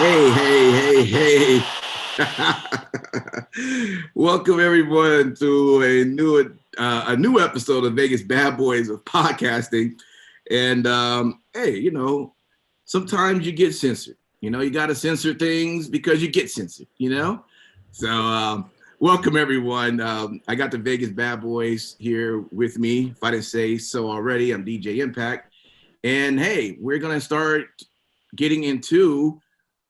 Hey. Welcome everyone to a new episode of Vegas Badboyz of podcasting. And hey, sometimes you get censored. You got to censor things because you get censored, So welcome everyone. I got the Vegas Badboyz here with me. If I didn't say so already, I'm DJ Impact. And hey, we're going to start getting into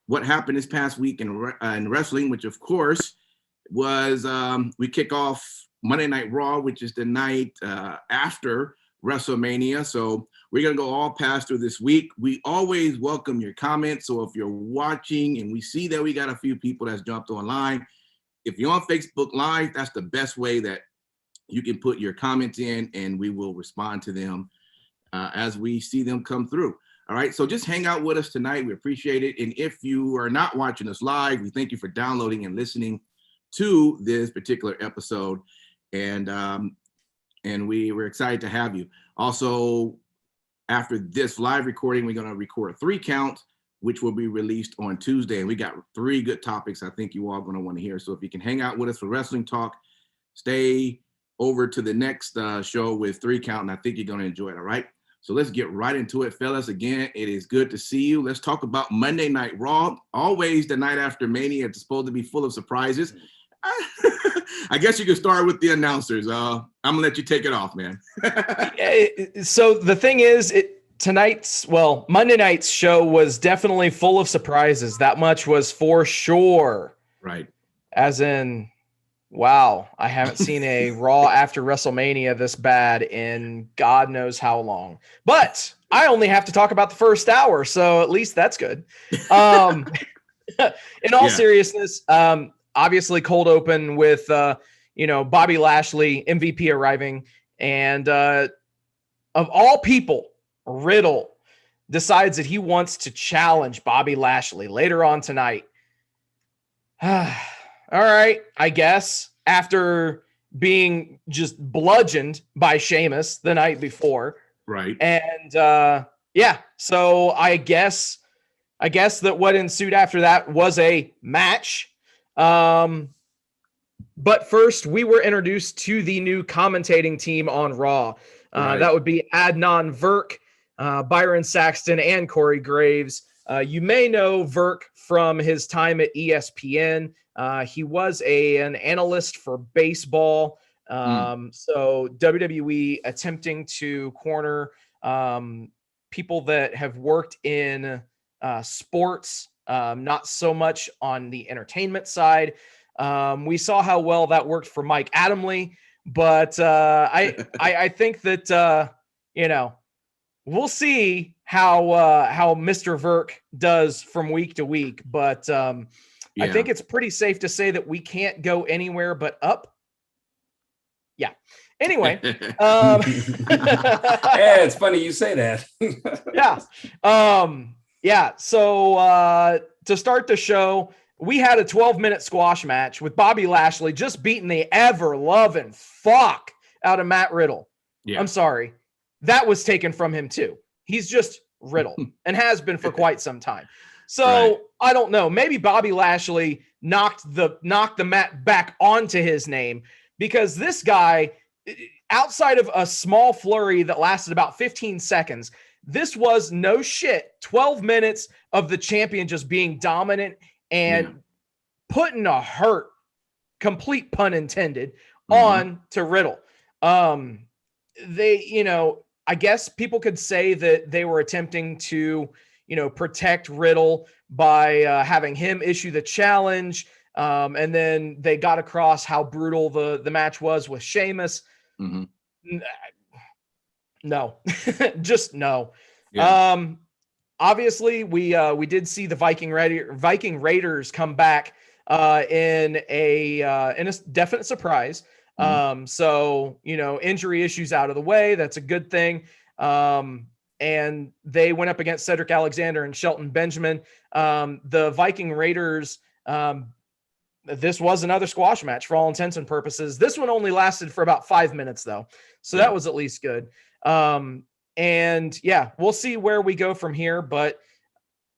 what happened this past week in wrestling, which of course was we kick off Monday Night Raw, which is the night after WrestleMania. So we're going to go all past through this week. We always welcome your comments. So if you're watching and we see that we got a few people that's jumped online, if you're on Facebook Live, that's the best way that you can put your comments in and we will respond to them as we see them come through. All right, so just hang out with us tonight. We appreciate it. And if you are not watching us live, we thank you for downloading and listening to this particular episode. And we were excited to have you. Also, after this live recording, we're going to record a 3 count, which will be released on Tuesday. And we got 3 good topics I think you all going to want to hear. So if you can hang out with us for wrestling talk, stay over to the next show with 3 count, and I think you're going to enjoy it, all right? So let's get right into it, fellas. Again, it is good to see you. Let's talk about Monday Night Raw. Always the night after Mania. It's supposed to be full of surprises. I guess you can start with the announcers. I'm going to let you take it off, man. So the thing is, Monday night's show was definitely full of surprises. That much was for sure. Right. As in, wow, I haven't seen a Raw after WrestleMania this bad in God knows how long. But I only have to talk about the first hour, so at least that's good. In all seriousness, obviously cold open with Bobby Lashley, MVP arriving, and of all people, Riddle decides that he wants to challenge Bobby Lashley later on tonight. All right, I guess, after being just bludgeoned by Sheamus the night before. Right. And so I guess that what ensued after that was a match. But first, we were introduced to the new commentating team on Raw. Right. That would be Adnan Virk, Byron Saxton, and Corey Graves. You may know Virk from his time at ESPN. He was an analyst for baseball. So WWE attempting to corner people that have worked in sports, not so much on the entertainment side. We saw how well that worked for Mike Adamle, but I think that we'll see how Mr. Virk does from week to week, but I think it's pretty safe to say that we can't go anywhere but up. Yeah. Anyway. Yeah, it's funny you say that. Yeah. So to start the show, we had a 12-minute squash match with Bobby Lashley just beating the ever-loving fuck out of Matt Riddle. Yeah. I'm sorry. That was taken from him too. He's just Riddle and has been for quite some time. So right. I don't know. Maybe Bobby Lashley knocked the mat back onto his name, because this guy, outside of a small flurry that lasted about 15 seconds, this was no shit 12 minutes of the champion just being dominant and putting a hurt, complete pun intended, on to Riddle. I guess people could say that they were attempting to, protect Riddle by having him issue the challenge. And then they got across how brutal the match was with Sheamus. Mm-hmm. No, just no. Yeah. Obviously, we did see the Viking Raiders come back in a definite surprise. So, injury issues out of the way. That's a good thing. And they went up against Cedric Alexander and Shelton Benjamin. The Viking Raiders, this was another squash match for all intents and purposes. This one only lasted for about 5 minutes, though. So that was at least good. And yeah, we'll see where we go from here. But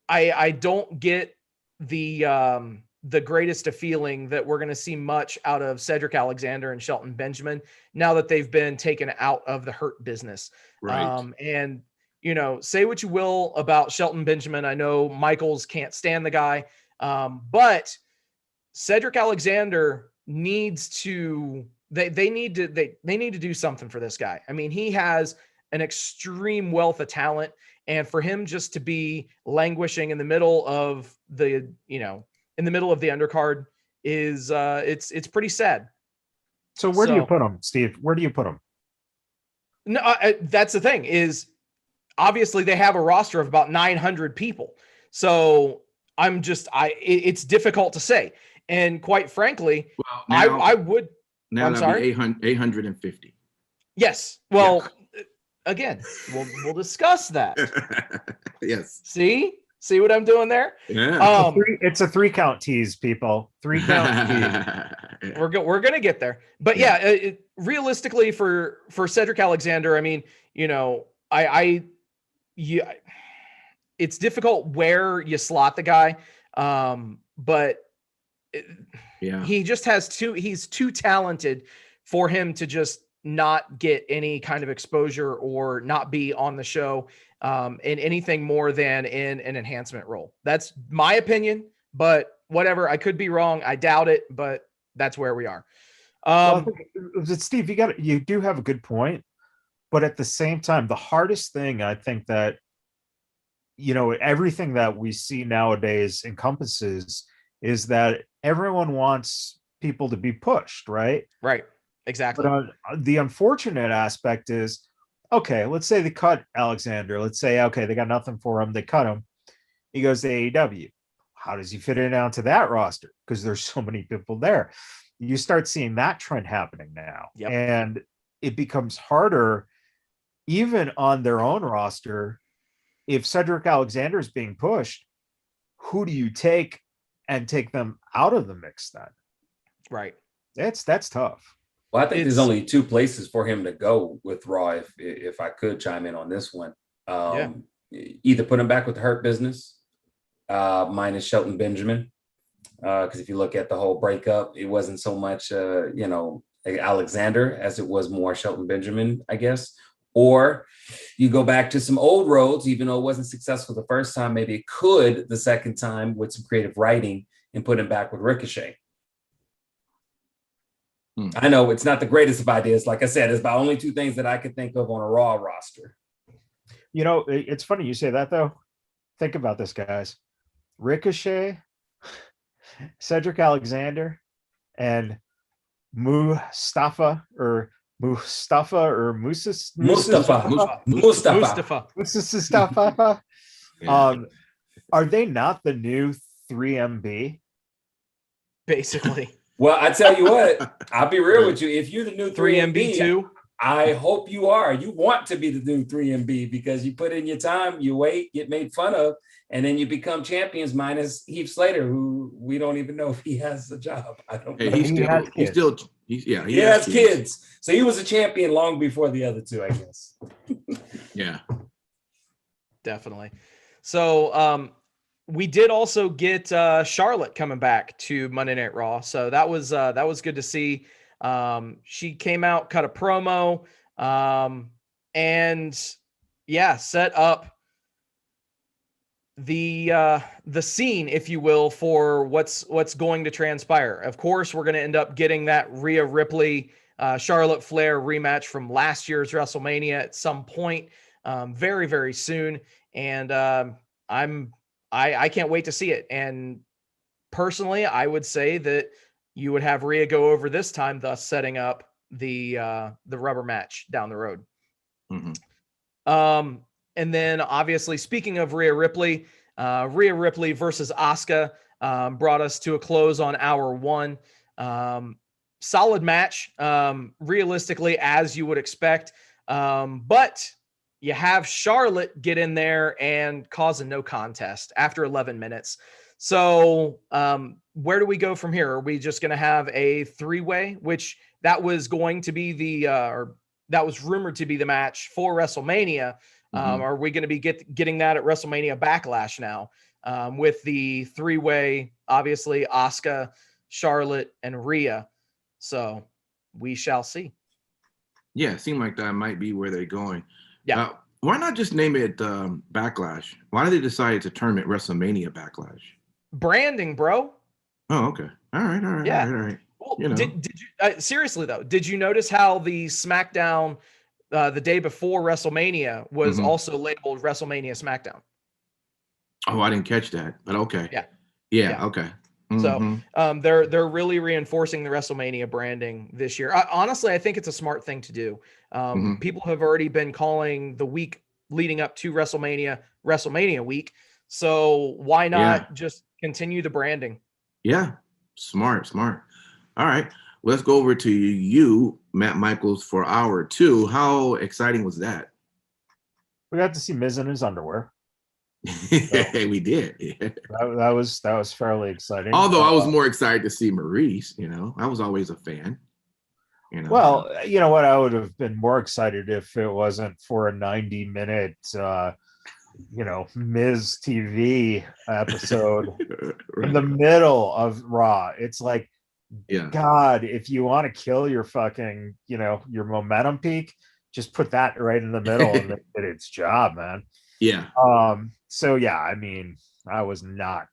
I don't get the greatest of feeling that we're going to see much out of Cedric Alexander and Shelton Benjamin now that they've been taken out of the Hurt business. Right. And, you know, say what you will about Shelton Benjamin. I know Michaels can't stand the guy, but Cedric Alexander needs to, they need to do something for this guy. I mean, he has an extreme wealth of talent, and for him just to be languishing in the middle of the, you know, in the middle of the undercard is it's pretty sad. So where do you put him, Steve? Where do you put him? No, that's the thing is obviously they have a roster of about 900 people. So it's difficult to say. And quite frankly, well, now, I would. Now I'm sorry. 850. Yes. Well, again, we'll discuss that. Yes. See what I'm doing there? Yeah. It's a 3-count tease, people. 3-count tease. We're gonna get there, but realistically, for Cedric Alexander, I mean, you know, it's difficult where you slot the guy, but he just has he's too talented for him to just not get any kind of exposure or not be on the show in anything more than in an enhancement role. That's my opinion, but whatever. I could be wrong. I doubt it, but that's where we are. Steve, you do have a good point, but at the same time, the hardest thing I think that, you know, everything that we see nowadays encompasses is that everyone wants people to be pushed, right? Right. Exactly. But the unfortunate aspect is, okay, let's say they cut Alexander. Let's say, okay, they got nothing for him. They cut him. He goes to AEW. How does he fit in onto that roster? Because there's so many people there. You start seeing that trend happening now. Yep. And it becomes harder, even on their own roster. If Cedric Alexander is being pushed, who do you take and take them out of the mix then? Right. That's tough. Well, I think there's only 2 places for him to go with Raw, if I could chime in on this one. Either put him back with the Hurt business, minus Shelton Benjamin. Because if you look at the whole breakup, it wasn't so much, Alexander as it was more Shelton Benjamin, I guess. Or you go back to some old roads, even though it wasn't successful the first time, maybe it could the second time with some creative writing and put him back with Ricochet. I know it's not the greatest of ideas. Like I said, it's about only 2 things that I could think of on a Raw roster. You know, it's funny you say that, though. Think about this, guys. Ricochet, Cedric Alexander, and Mustafa. Are they not the new 3MB? Basically. Well, I tell you what, I'll be real with you. If you're the new 3MB too, I hope you are. You want to be the new 3MB because you put in your time, you wait, get made fun of, and then you become champions minus Heath Slater, who we don't even know if he has a job. I don't know. He has kids. So he was a champion long before the other 2, I guess. Yeah. Definitely. So we did also get Charlotte coming back to Monday Night Raw. So that was good to see. She came out, cut a promo, and set up the scene, if you will, for what's going to transpire. Of course, we're going to end up getting that Rhea Ripley, Charlotte Flair rematch from last year's WrestleMania at some point, very, very soon. And I can't wait to see it. And personally, I would say that you would have Rhea go over this time, thus setting up the rubber match down the road. Mm-hmm. And then obviously, speaking of Rhea Ripley versus Asuka brought us to a close on hour 1. Solid match, realistically, as you would expect. But you have Charlotte get in there and cause a no contest after 11 minutes. So where do we go from here? Are we just going to have a 3-way, which that was going to be that was rumored to be the match for WrestleMania? Are we going to be getting that at WrestleMania Backlash now? with the three-way, obviously, Asuka, Charlotte, and Rhea. So we shall see. Yeah, it seemed like that might be where they're going. Yeah. Why not just name it Backlash? Why did they decide to term it WrestleMania Backlash? Branding, bro. Oh, okay. All right. Yeah. All right. Well, You know. did you seriously though? Did you notice how the SmackDown the day before WrestleMania was also labeled WrestleMania SmackDown? Oh, I didn't catch that, but okay. Yeah. Okay. So they're really reinforcing the WrestleMania branding this year. Honestly, I think it's a smart thing to do. People have already been calling the week leading up to WrestleMania week. So why not just continue the branding? Yeah, smart. All right, let's go over to you, Matt Michaels, for hour 2. How exciting was that? We got to see Miz in his underwear. We did. Yeah. That was fairly exciting. Although I was more excited to see Maurice. I was always a fan. Well, you know what? I would have been more excited if it wasn't for a 90-minute, Miz TV episode Right. in the middle of Raw. It's like, God, if you want to kill your fucking, your momentum peak, just put that right in the middle and it did its job, man. Yeah. So yeah, I mean, I was not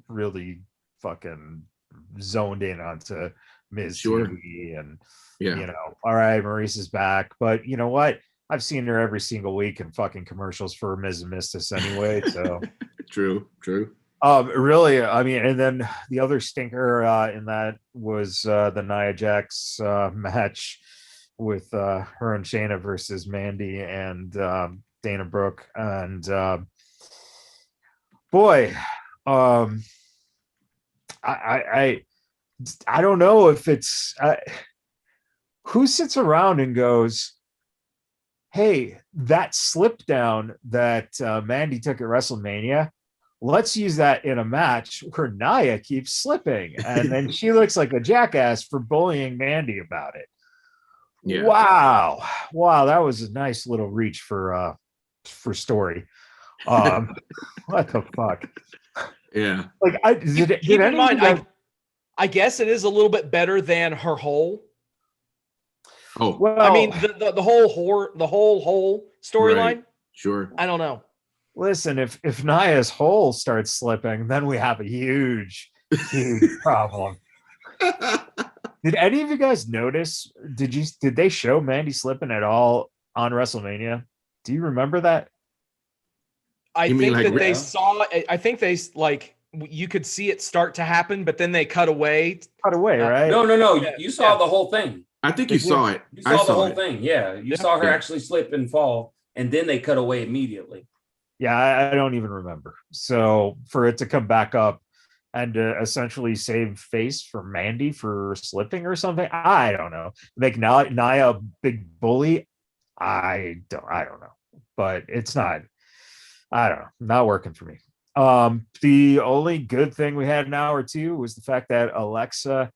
really fucking zoned in onto Miz TV and all right, Maurice is back, but you know what? I've seen her every single week in fucking commercials for Miz and Mistis anyway. So True. Really, I mean, and then the other stinker in that was the Nia Jax match with her and Shayna versus Mandy and Dana Brooke, and boy, I don't know if it's who sits around and goes, hey, that slip down that Mandy took at WrestleMania, let's use that in a match where Nia keeps slipping, and then she looks like a jackass for bullying Mandy about it. Yeah. Wow, that was a nice little reach for story. What the fuck? Yeah. Like, keep in mind, I guess it is a little bit better than her hole. Oh, well, I mean the whole hole storyline. Right. Sure. I don't know. Listen, if Nia's hole starts slipping, then we have a huge problem. Did any of you guys notice? Did they show Mandy slipping at all on WrestleMania? Do you remember that? I think they like you could see it start to happen, but then they cut away. Right? No. Yeah, you saw the whole thing. I think you saw it. You saw the whole thing. Yeah, you saw her actually slip and fall, and then they cut away immediately. Yeah, I don't even remember. So for it to come back up and essentially save face for Mandy for slipping or something, I don't know. Make Nia a big bully, I don't know. But it's not. I don't know. Not working for me. The only good thing we had in hour 2 was the fact that Alexa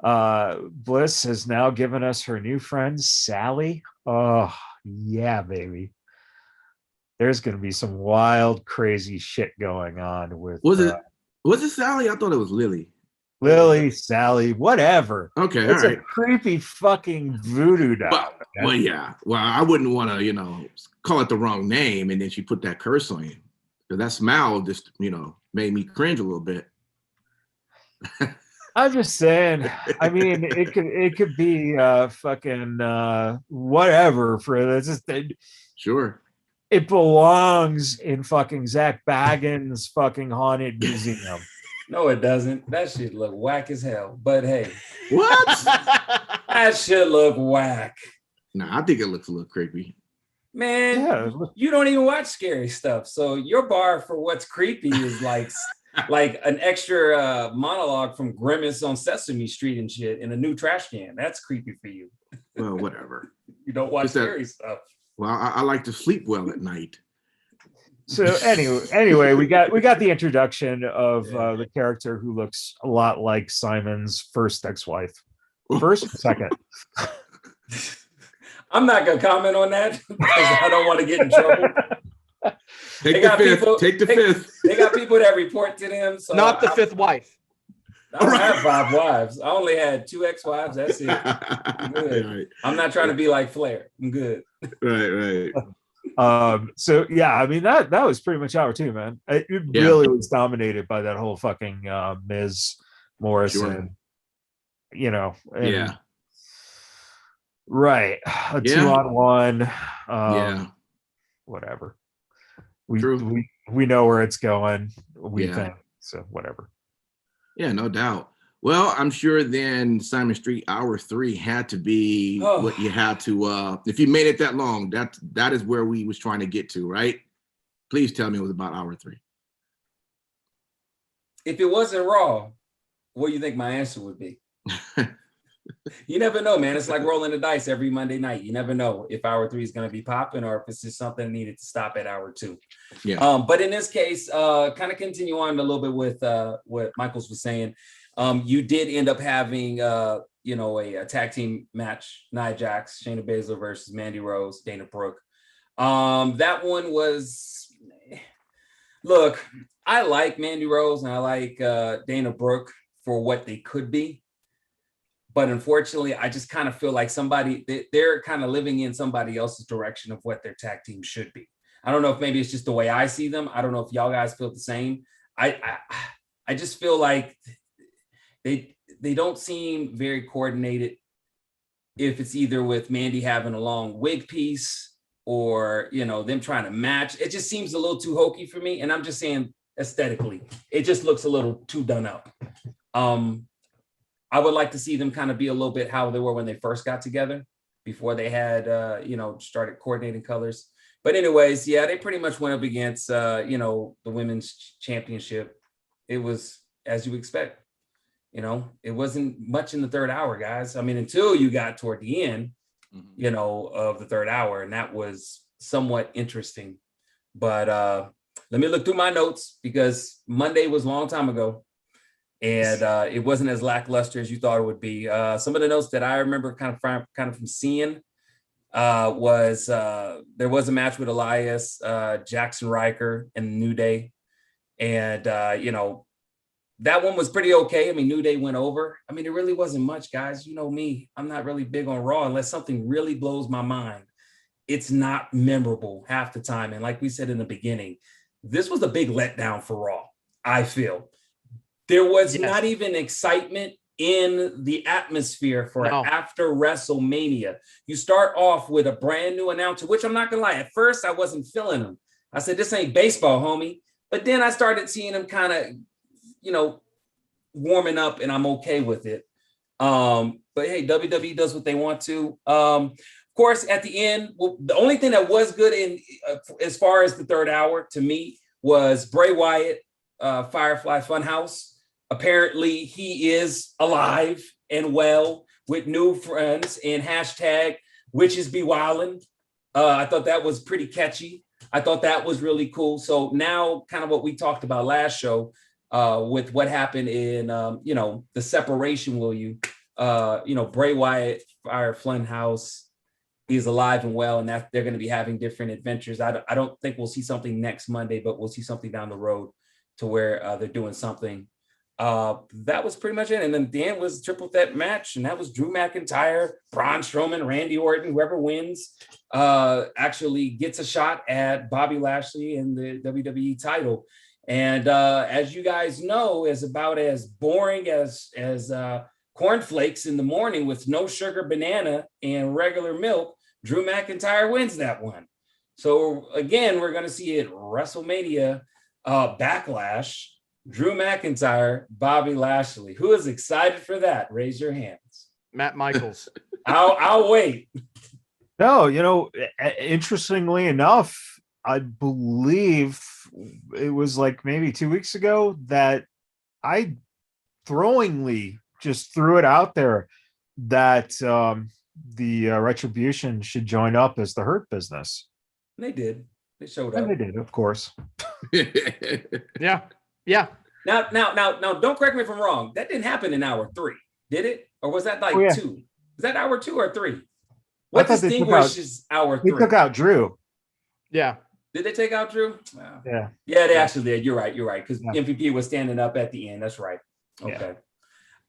Bliss has now given us her new friend Sally. Oh yeah, baby. There's going to be some wild, crazy shit going on with. Was it Sally? I thought it was Lily. Sally, whatever. Okay, it's all right. A creepy fucking voodoo doll. Well, yeah. Well, I wouldn't want to, call it the wrong name, and then she put that curse on you. Because that smile just, made me cringe a little bit. I'm just saying. I mean, it could be fucking whatever for this. Sure. It belongs in fucking Zach Baggins' fucking haunted museum. No, it doesn't. That shit look whack as hell. But hey, what? That shit look whack. Nah, I think it looks a little creepy. Man, you don't even watch scary stuff, so your bar for what's creepy is like an extra monologue from Grimace on Sesame Street and shit in a new trash can. That's creepy for you. Well, whatever. You don't watch scary stuff. Well, I like to sleep well at night. So anyway, we got the introduction of the character who looks a lot like Simon's first ex-wife. Second. I'm not gonna comment on that because I don't want to get in trouble. Take the fifth. Take the fifth. They got people that report to them. So Not the fifth wife. I don't have 5 wives. I only had 2 ex-wives. That's it. I'm good. Right. I'm not trying to be like Flair. I'm good. Right. So yeah, I mean that was pretty much hour 2, man. It really was dominated by that whole fucking Miz Morrison, you know. And, right. A 2-on-1. Whatever. We know where it's going. We think so. Whatever. Yeah, no doubt. Well, I'm sure then Simon Street hour 3 had to be what you had to. If you made it that long, that is where we was trying to get to, right? Please tell me it was about hour 3. If it wasn't Raw, what do you think my answer would be? You never know, man. It's like rolling the dice every Monday night. You never know if hour 3 is going to be popping or if it's just something needed to stop at hour 2. Yeah. But in this case, kind of continue on a little bit with what Michaels was saying. You did end up having, a tag team match, Nia Jax, Shayna Baszler versus Mandy Rose, Dana Brooke. That one was, look, I like Mandy Rose and I like Dana Brooke for what they could be. But unfortunately, I just kind of feel like they're kind of living in somebody else's direction of what their tag team should be. I don't know if maybe it's just the way I see them. I don't know if y'all guys feel the same. I just feel like they don't seem very coordinated. If it's either with Mandy having a long wig piece or, them trying to match, it just seems a little too hokey for me. And I'm just saying aesthetically, it just looks a little too done up. I would like to see them kind of be a little bit how they were when they first got together before they had, started coordinating colors. But anyways, they pretty much went up against, the women's championship. It was as you expect. It wasn't much in the third hour, guys. I mean, until you got toward the end, of the third hour, and that was somewhat interesting. But let me look through my notes because Monday was a long time ago. And it wasn't as lackluster as you thought it would be. Some of the notes that I remember kind of from seeing was there was a match with Elias, Jackson Riker, and New Day. And, that one was pretty okay. I mean, New Day went over. I mean, it really wasn't much, guys. You know me. I'm not really big on Raw unless something really blows my mind. It's not memorable half the time. And like we said in the beginning, this was a big letdown for Raw, I feel. There was not even excitement in the atmosphere for after WrestleMania. You start off with a brand new announcer, which I'm not going to lie. At first, I wasn't feeling him. I said, this ain't baseball, homie. But then I started seeing him kind of, warming up, and I'm okay with it. But hey, WWE does what they want to. Of course, at the end, the only thing that was good in as far as the third hour to me was Bray Wyatt, Firefly Funhouse. Apparently, he is alive and well with new friends and hashtag witches be wildin'. I thought that was pretty catchy. I thought that was really cool. So now kind of what we talked about last show with what happened in, the separation, Bray Wyatt, Firefly Funhouse is alive and well, and that they're going to be having different adventures. I don't think we'll see something next Monday, but we'll see something down the road to where they're doing something. That was pretty much it. And then the end was triple threat match, and that was Drew McIntyre, Braun Strowman, Randy Orton. Whoever wins actually gets a shot at Bobby Lashley and the WWE title. And as you guys know, is about as boring as cornflakes in the morning with no sugar, banana, and regular milk. Drew McIntyre wins that one. So again, we're going to see it WrestleMania Backlash. Drew McIntyre, Bobby Lashley. Who is excited for that? Raise your hands. Matt Michaels. I'll wait. No, interestingly enough, I believe it was like maybe 2 weeks ago that I throwingly just threw it out there that the Retribution should join up as the Hurt Business. They did. They showed up. And they did, of course. Yeah. Now, don't correct me if I'm wrong. That didn't happen in hour 3, did it? Or was that like 2? Was that hour 2 or 3? What distinguishes hour 3? They took out Drew. Yeah. Did they take out Drew? Wow. Yeah. Yeah, they actually did. You're right. Because Yeah. MVP was standing up at the end. That's right. Okay. Yeah.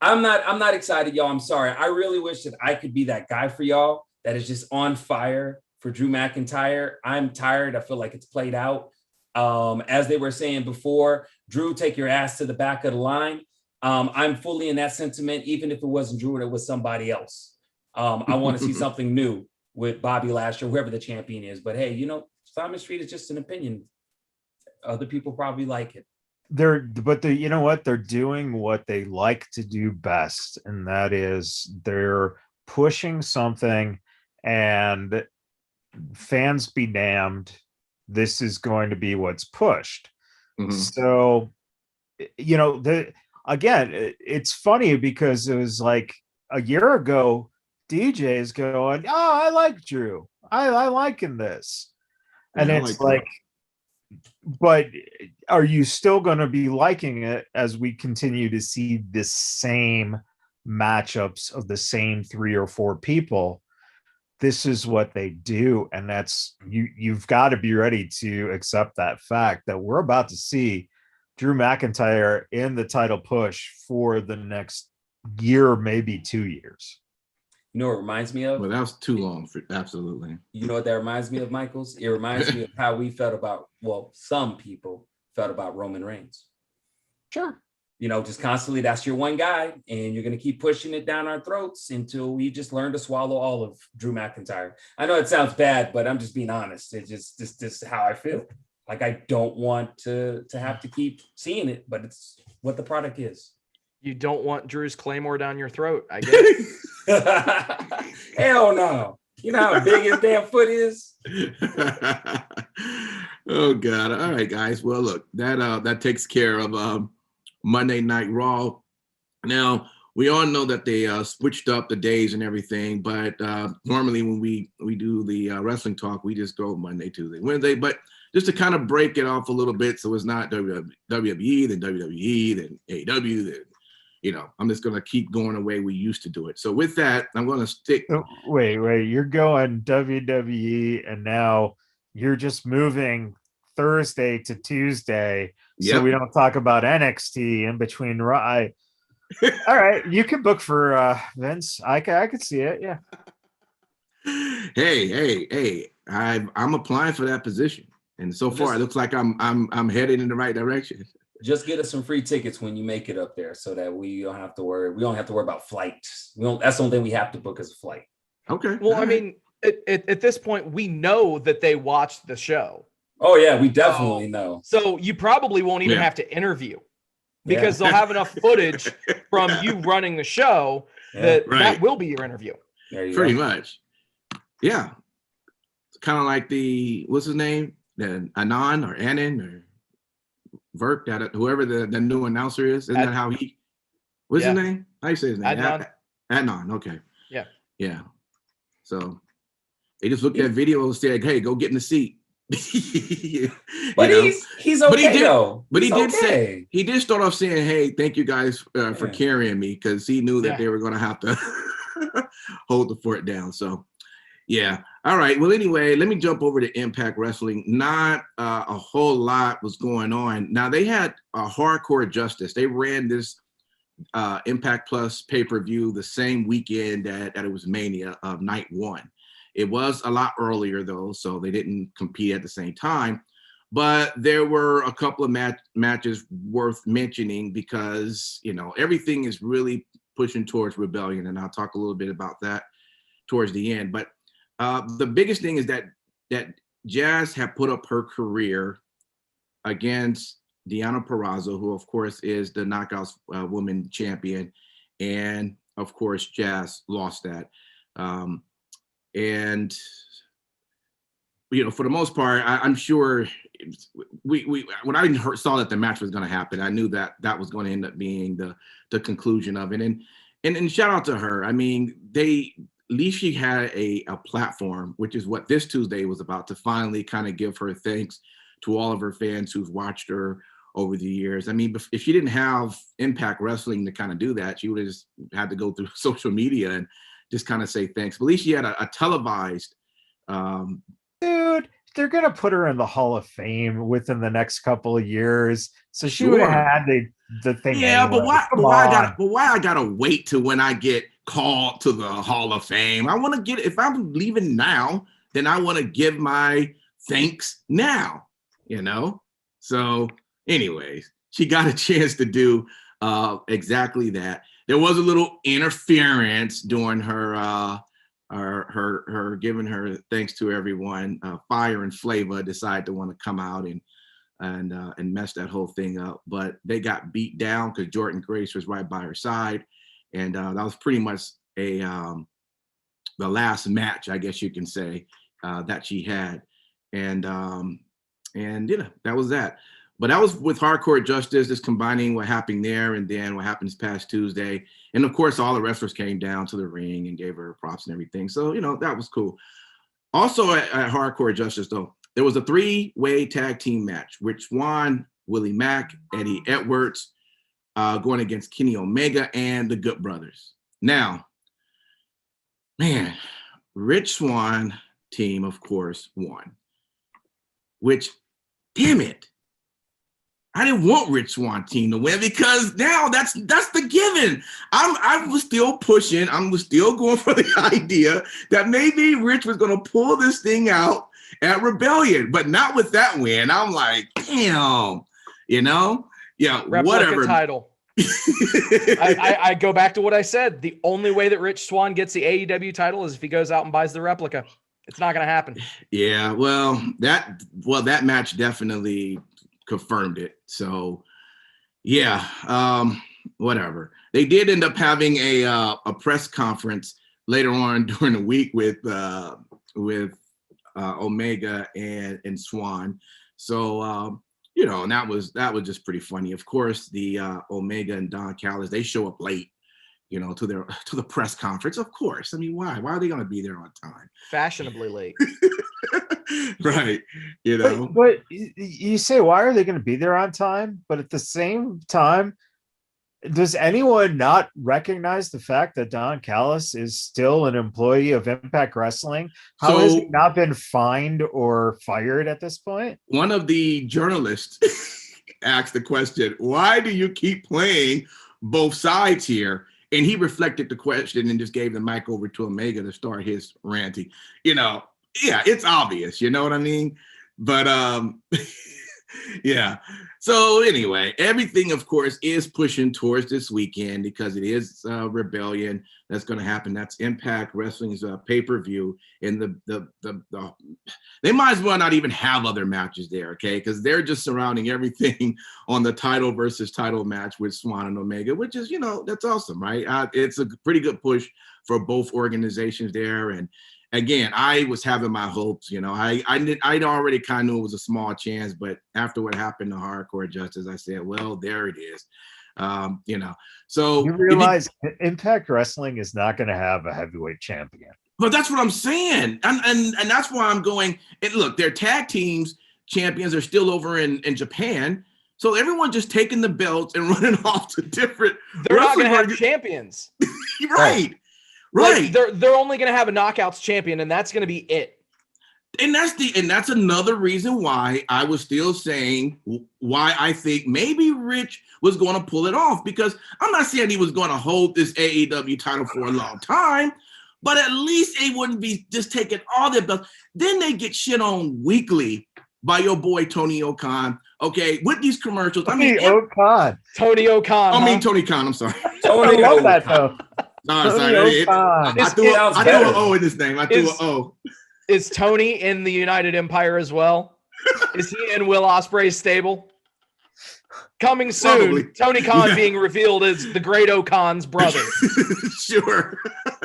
I'm not excited, y'all. I'm sorry. I really wish that I could be that guy for y'all that is just on fire for Drew McIntyre. I'm tired. I feel like it's played out. As they were saying before, Drew, take your ass to the back of the line. I'm fully in that sentiment, even if it wasn't Drew and it was somebody else. I want to see something new with Bobby Lashley, whoever the champion is. But hey, Simon Street is just an opinion. Other people probably like it. You know what? They're doing what they like to do best, and that is they're pushing something, and fans be damned, this is going to be what's pushed. So, again, it's funny because it was like a year ago, DJ is going, "Oh, I like Drew. I liking this," and it's like. But are you still going to be liking it as we continue to see the same matchups of the same 3 or 4 people? This is what they do, and that's you've got to be ready to accept that fact that we're about to see Drew McIntyre in the title push for the next year, maybe 2 years. You know what it reminds me of? Well, that was too long. Absolutely. You know what that reminds me of, Michaels? It reminds me of how we felt about, some people felt about Roman Reigns. Sure. Just constantly, that's your one guy, and you're going to keep pushing it down our throats until we just learn to swallow all of Drew McIntyre. I know it sounds bad, but I'm just being honest. It's just this is how I feel. Like, I don't want to have to keep seeing it, but it's what the product is. You don't want Drew's Claymore down your throat, I guess. Hell no. You know how big his damn foot is? Oh, God. All right, guys. Well, look, that takes care of Monday Night Raw. Now, we all know that they switched up the days and everything, but normally when we do the wrestling talk, we just go Monday, Tuesday, Wednesday. But just to kind of break it off a little bit so it's not WWE, then WWE, then AEW, then I'm just going to keep going the way we used to do it. So with that, I'm going to stick. Oh, wait, you're going WWE, and now you're just moving Thursday to Tuesday. So we don't talk about NXT in between. All right, you can book for Vince. I could see it. Yeah. Hey! I'm applying for that position, and so far it looks like I'm headed in the right direction. Just get us some free tickets when you make it up there, so that we don't have to worry. We don't have to worry about flights. That's the only thing we have to book is a flight. Okay. Well, I mean, at this point, we know that they watched the show. Oh yeah, we definitely know. So you probably won't even have to interview, because they'll have enough footage from you running the show that will be your interview. Pretty much. Yeah. It's kind of like what's his name? Anand or Vert, whoever the new announcer is. Isn't that how what's his name? How you say his name? Adnan. Okay. Yeah. So they just looked at video and said, "Hey, go get in the seat." But he's okay though. But he did start off saying, "Hey, thank you guys for carrying me," because he knew that they were going to have to hold the fort down. So, yeah. All right. Well, anyway, let me jump over to Impact Wrestling. Not a whole lot was going on. Now, they had a Hardcore Justice. They ran this Impact Plus pay-per-view the same weekend that it was Mania of night 1. It was a lot earlier, though, so they didn't compete at the same time. But there were a couple of matches worth mentioning because, everything is really pushing towards Rebellion, and I'll talk a little bit about that towards the end. But the biggest thing is that Jazz had put up her career against Deonna Purrazzo, who, of course, is the Knockouts Women Champion. And, of course, Jazz lost that. And, for the most part, I'm sure when I saw that the match was going to happen, I knew that was going to end up being the conclusion of it. And shout out to her. I mean, at least she had a platform, which is what this Tuesday was about, to finally kind of give her thanks to all of her fans who've watched her over the years. I mean, if she didn't have Impact Wrestling to kind of do that, she would have just had to go through social media and just kind of say thanks. But at least she had a televised. Dude, they're gonna put her in the Hall of Fame within the next couple of years, so she would Sure. have had the thing. Yeah, anyway. but why I gotta wait till when I get called to the Hall of Fame? I want to get, if I'm leaving now, then I want to give my thanks now, So, anyways, she got a chance to do exactly that. There was a little interference during her giving her thanks to everyone. Fire and Flavor decided to want to come out and mess that whole thing up, but they got beat down because Jordan Grace was right by her side, and that was pretty much the last match, I guess you can say, that she had, and that was that. But that was with Hardcore Justice, just combining what happened there and then what happened this past Tuesday. And of course, all the wrestlers came down to the ring and gave her props and everything. So, that was cool. Also at Hardcore Justice, though, there was a 3-way tag team match. Rich Swann, Willie Mack, Eddie Edwards going against Kenny Omega and the Good Brothers. Now, man, Rich Swann team, of course, won. Which, damn it, I didn't want Rich Swann team to win because now that's the given. I was still pushing. I was still going for the idea that maybe Rich was going to pull this thing out at Rebellion, but not with that win. I'm like, damn, yeah, Replica whatever. Title. I go back to what I said. The only way that Rich Swann gets the AEW title is if he goes out and buys the replica. It's not going to happen. Yeah, well, that match definitely confirmed it. So, yeah, whatever. They did end up having a press conference later on during the week with Omega and Swann. So, and that was just pretty funny. Of course, the Omega and Don Callis, they show up late, to the press conference. Of course. I mean, why? Why are they going to be there on time? Fashionably late. Right. But you say, why are they going to be there on time? But at the same time, does anyone not recognize the fact that Don Callis is still an employee of Impact Wrestling? How has he not been fined or fired at this point? One of the journalists asked the question, why do you keep playing both sides here? And he reflected the question and just gave the mic over to Omega to start his ranting. Yeah, it's obvious, you know what I mean? But yeah. So anyway, everything, of course, is pushing towards this weekend because it is Rebellion that's going to happen. That's Impact Wrestling's pay-per-view, and they might as well not even have other matches there, okay? Because they're just surrounding everything on the title versus title match with Swann and Omega, which is, that's awesome, right? It's a pretty good push for both organizations there, and again, I was having my hopes, I already kind of knew it was a small chance, but after what happened to Hardcore Justice, I said, well, there it is. So you realize Impact Wrestling is not going to have a heavyweight champion. But that's what I'm saying. And that's why I'm going, and look, their tag teams champions are still over in Japan. So everyone just taking the belts and running off to different. They're not going to have champions. Right. Right. Like they're only going to have a knockouts champion, and that's going to be it. And that's another reason why I was still saying why I think maybe Rich was going to pull it off, because I'm not saying he was going to hold this AEW title for a long time, but at least they wouldn't be just taking all their belts. Then they get shit on weekly by your boy Tony Khan. Okay, with these commercials. Tony Khan. Tony Khan. I'm sorry. Tony I love that though. Sorry. I threw an O in his name. I threw an O. Is Tony in the United Empire as well? Is he in Will Ospreay's stable? Coming soon, probably. Tony Khan being revealed as the Great Okan's brother. Sure.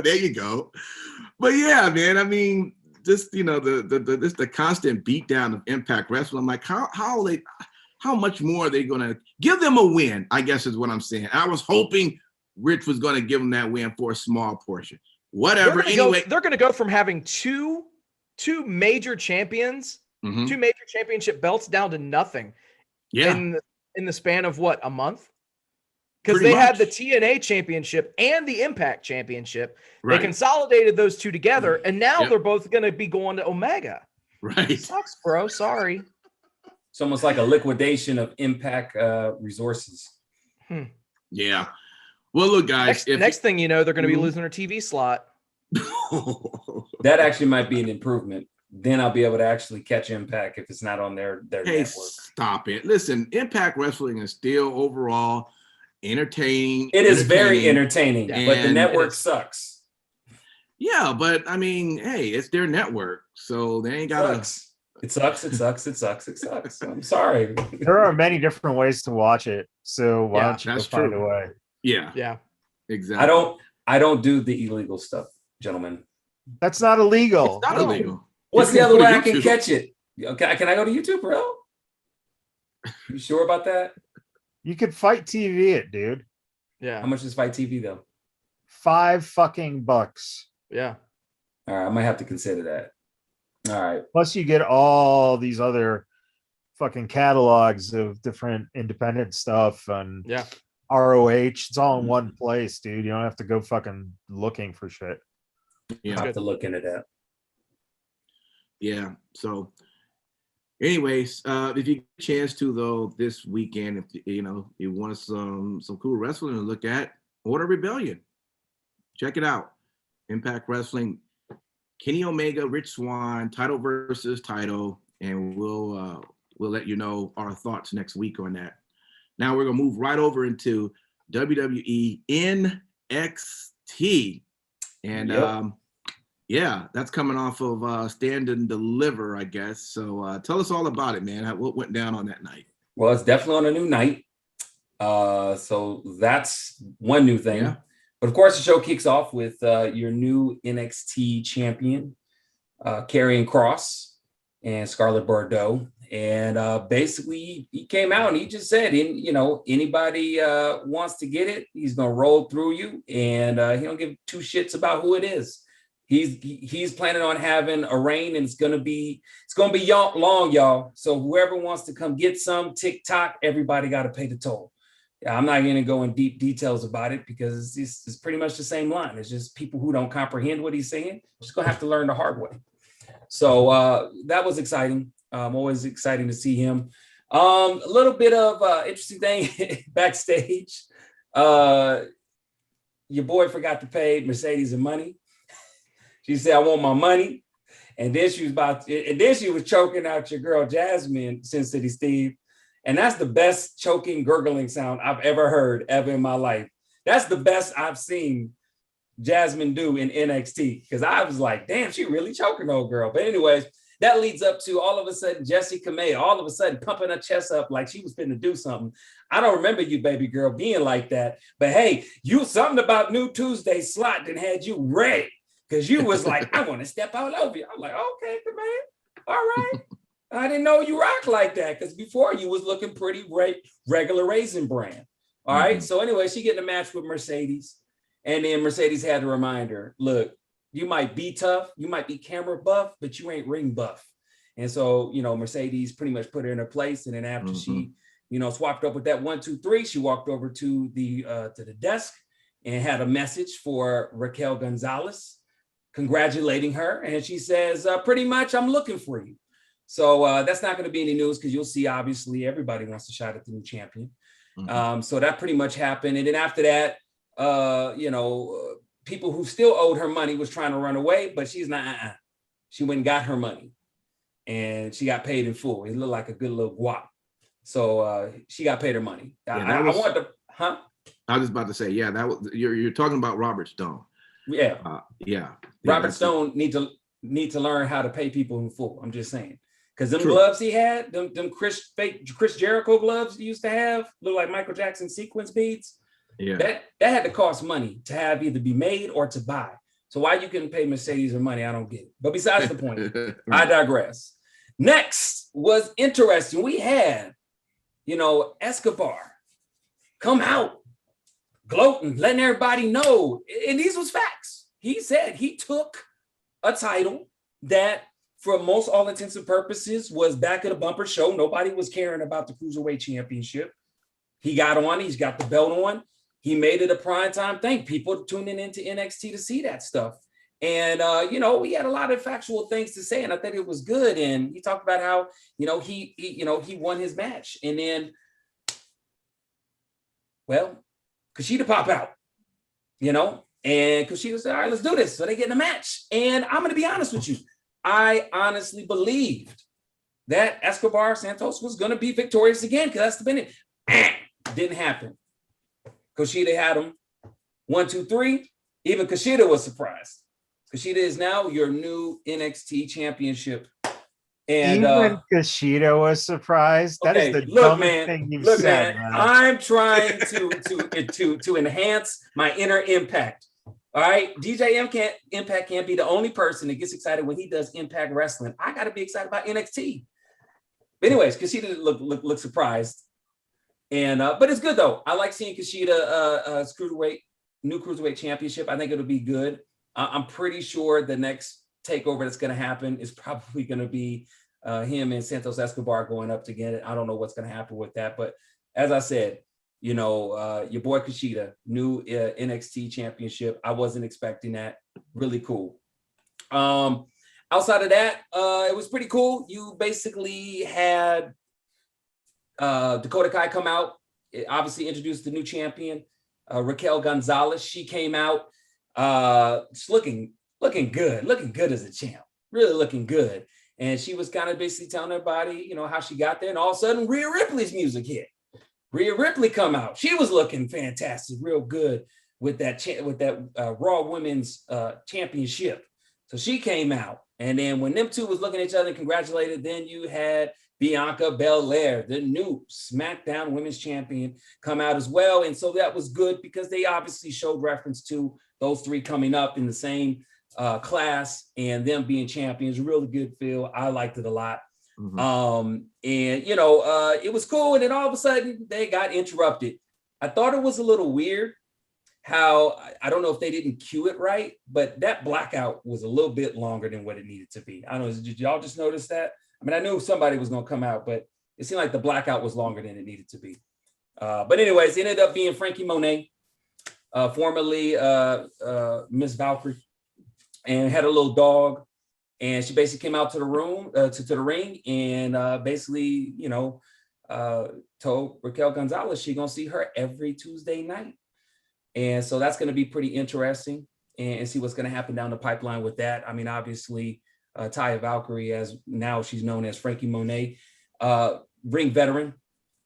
There you go. But yeah, man, I mean, just, the constant beatdown of Impact Wrestling. I'm like, how much more are they going to give them a win? I guess is what I'm saying. I was hoping Rich was going to give them that win for a small portion. Whatever. They're going to go from having two major champions, two major championship belts down to nothing. Yeah. In the span of what, a month? Because they had the TNA championship and the Impact championship. Right. They consolidated those two together, and now they're both going to be going to Omega. Right. Sucks, bro. Sorry. It's almost like a liquidation of Impact resources. Yeah. Well, look, guys. Next thing you know, they're going to be losing their TV slot. That actually might be an improvement. Then I'll be able to actually catch Impact if it's not on their Hey, network. stop it. Listen, Impact Wrestling is still overall entertaining. It is very entertaining, but the network sucks. Yeah, but I mean, hey, it's their network, so they ain't gotta. It sucks. I'm sorry. There are many different ways to watch it, so why don't you go find a way? Yeah, exactly. I don't do the illegal stuff, gentlemen. That's not illegal. It's not illegal. What's the other way I can catch it? Okay, can I go to YouTube, bro? You sure about that? You could Fight TV it, dude. Yeah. How much is Fight TV though? $5 Yeah. All right, I might have to consider that. All right. Plus, you get all these other fucking catalogs of different independent stuff and ROH. It's all in one place, dude. You don't have to go fucking looking for shit. Yeah, I have to look into that. Yeah. So, anyways, if you get a chance to though this weekend, if you want some cool wrestling to look at, Order Rebellion. Check it out. Impact Wrestling. Kenny Omega, Rich Swann, title versus title, and we'll let you know our thoughts next week on that. Now we're gonna move right over into WWE NXT, and that's coming off of Stand and Deliver, I guess. So tell us all about it, man. What went down on that night? Well, it's definitely on a new night, so that's one new thing. Yeah. But of course, the show kicks off with your new NXT champion, Karrion Kross and Scarlett Bordeaux. And basically, he came out and he just said, anybody wants to get it, he's going to roll through you. And he don't give two shits about who it is. He's planning on having a reign, and it's going to be long, y'all. So whoever wants to come get some TikTok, everybody got to pay the toll. I'm not going to go in deep details about it because it's pretty much the same line. It's just people who don't comprehend what he's saying. Just going to have to learn the hard way. So that was exciting. Always exciting to see him. A little bit of interesting thing backstage. Your boy forgot to pay Mercedes the money. She said, "I want my money." And then she was choking out your girl Jasmine, Sin City Steve. And that's the best choking, gurgling sound I've ever in my life. That's the best I've seen Jasmine do in NXT, because I was like, damn, she really choking old girl. But anyways, that leads up to all of a sudden Jessie Kamea, all of a sudden pumping her chest up like she was finna to do something. I don't remember you, baby girl, being like that. But hey, you something about New Tuesday slot that had you ready, because you was like, I want to step all over you. I'm like, okay, Kamea, all right. I didn't know you rock like that, because before you was looking pretty regular Raisin Bran. All right. So anyway, she getting a match with Mercedes. And then Mercedes had to remind her, look, you might be tough, you might be camera buff, but you ain't ring buff. And so, Mercedes pretty much put her in her place. And then after she, swapped up with that 1, 2, 3, she walked over to the desk and had a message for Raquel Gonzalez, congratulating her. And she says, pretty much, I'm looking for you. So that's not going to be any news, because you'll see, obviously, everybody wants a shot at the new champion. So that pretty much happened. And then after that, people who still owed her money was trying to run away, but she's not. She went and got her money, and she got paid in full. It looked like a good little guap. So she got paid her money. I want to, I was about to say, that was you're talking about Robert Stone. Yeah. Robert Stone need to learn how to pay people in full. I'm just saying. Because them gloves he had, them fake Chris Jericho gloves he used to have, look like Michael Jackson sequence beads. Yeah, that had to cost money to have either be made or to buy. So why you couldn't pay Mercedes her money, I don't get it. But besides the point, I digress. Next was interesting. We had, Escobar come out, gloating, letting everybody know. And these was facts. He said he took a title that, for most all intents and purposes, was back at a bumper show. Nobody was caring about the Cruiserweight Championship. He got on, he's got the belt on. He made it a primetime thing. People tuning into NXT to see that stuff. And we had a lot of factual things to say, and I think it was good. And he talked about how he won his match, and then, well, Kushida pop out, and Kushida said, "All right, let's do this." So they get in a match, and I'm going to be honest with you, I honestly believed that Escobar Santos was going to be victorious again, because that's the beginning. Didn't happen. Kushida had him 1, 2, 3. Even Kushida was surprised. Kushida is now your new NXT championship. And even Kushida was surprised. That is the dumbest thing you've said, man. I'm trying to enhance my inner Impact. All right, DJ Impact can't be the only person that gets excited when he does Impact Wrestling. I got to be excited about NXT. But anyways, Kushida look surprised, and but it's good though. I like seeing Kushida new cruiserweight championship. I think it'll be good. I'm pretty sure the next takeover that's going to happen is probably going to be him and Santos Escobar going up to get it. I don't know what's going to happen with that, but as I said, your boy Kushida, new NXT championship. I wasn't expecting that. Really cool. Outside of that, it was pretty cool. You basically had Dakota Kai come out. It obviously introduced the new champion, Raquel Gonzalez. She came out. Just looking good as a champ, really looking good. And she was kind of basically telling everybody, how she got there. And all of a sudden, Rhea Ripley's music hit. Rhea Ripley come out. She was looking fantastic, real good with that Raw Women's Championship. So she came out. And then when them two was looking at each other and congratulated, then you had Bianca Belair, the new SmackDown Women's Champion, come out as well. And so that was good because they obviously showed reference to those three coming up in the same class and them being champions. Really good feel. I liked it a lot. Mm-hmm. It was cool. And then all of a sudden they got interrupted. I thought it was a little weird how, I don't know if they didn't cue it right, but that blackout was a little bit longer than what it needed to be. I don't know, did y'all just notice that? I mean, I knew somebody was going to come out, but it seemed like the blackout was longer than it needed to be. But anyways, it ended up being Frankie Monet, formerly Miss Valkyrie, and had a little dog. And she basically came out to the room, to the ring, and basically, told Raquel Gonzalez she's going to see her every Tuesday night. And so that's going to be pretty interesting and see what's going to happen down the pipeline with that. I mean, obviously, Taya Valkyrie, as now she's known as Frankie Monet, ring veteran,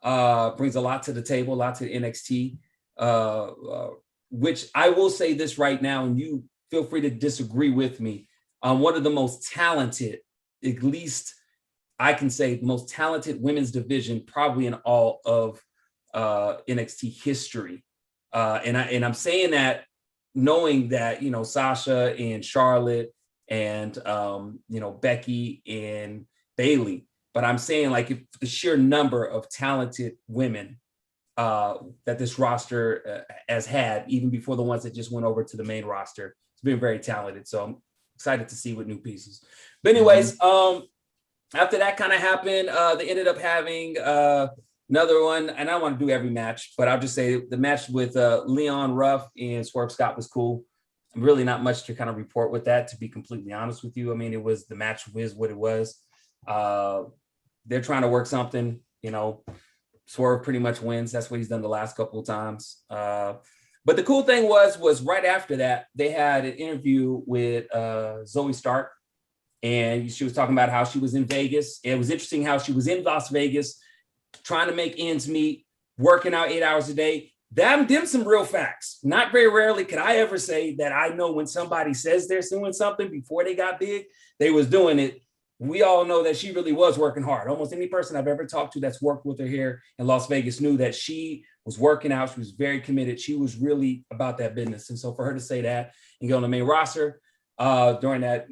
brings a lot to the table, a lot to NXT, which I will say this right now, and you feel free to disagree with me. One of the most talented, at least I can say, most talented women's division probably in all of NXT history. And I'm saying that knowing that, Sasha and Charlotte and, Becky and Bayley, but I'm saying like if the sheer number of talented women that this roster has had, even before the ones that just went over to the main roster, it's been very talented. So I'm excited to see with new pieces. But anyways, after that kind of happened, they ended up having another one, and I don't want to do every match, but I'll just say the match with Leon Ruff and Swerve Scott was cool. Really not much to kind of report with that, to be completely honest with you. I mean, the match was what it was. They're trying to work something, Swerve pretty much wins. That's what he's done the last couple of times. But the cool thing was right after that, they had an interview with Zoe Stark, and she was talking about how she was in Vegas. It was interesting how she was in Las Vegas, trying to make ends meet, working out 8 hours a day. Them some real facts. Not very rarely could I ever say that I know when somebody says they're doing something before they got big, they was doing it. We all know that she really was working hard. Almost any person I've ever talked to that's worked with her here in Las Vegas knew that she was working out. She was very committed. She was really about that business. And so for her to say that and go on the main roster during that,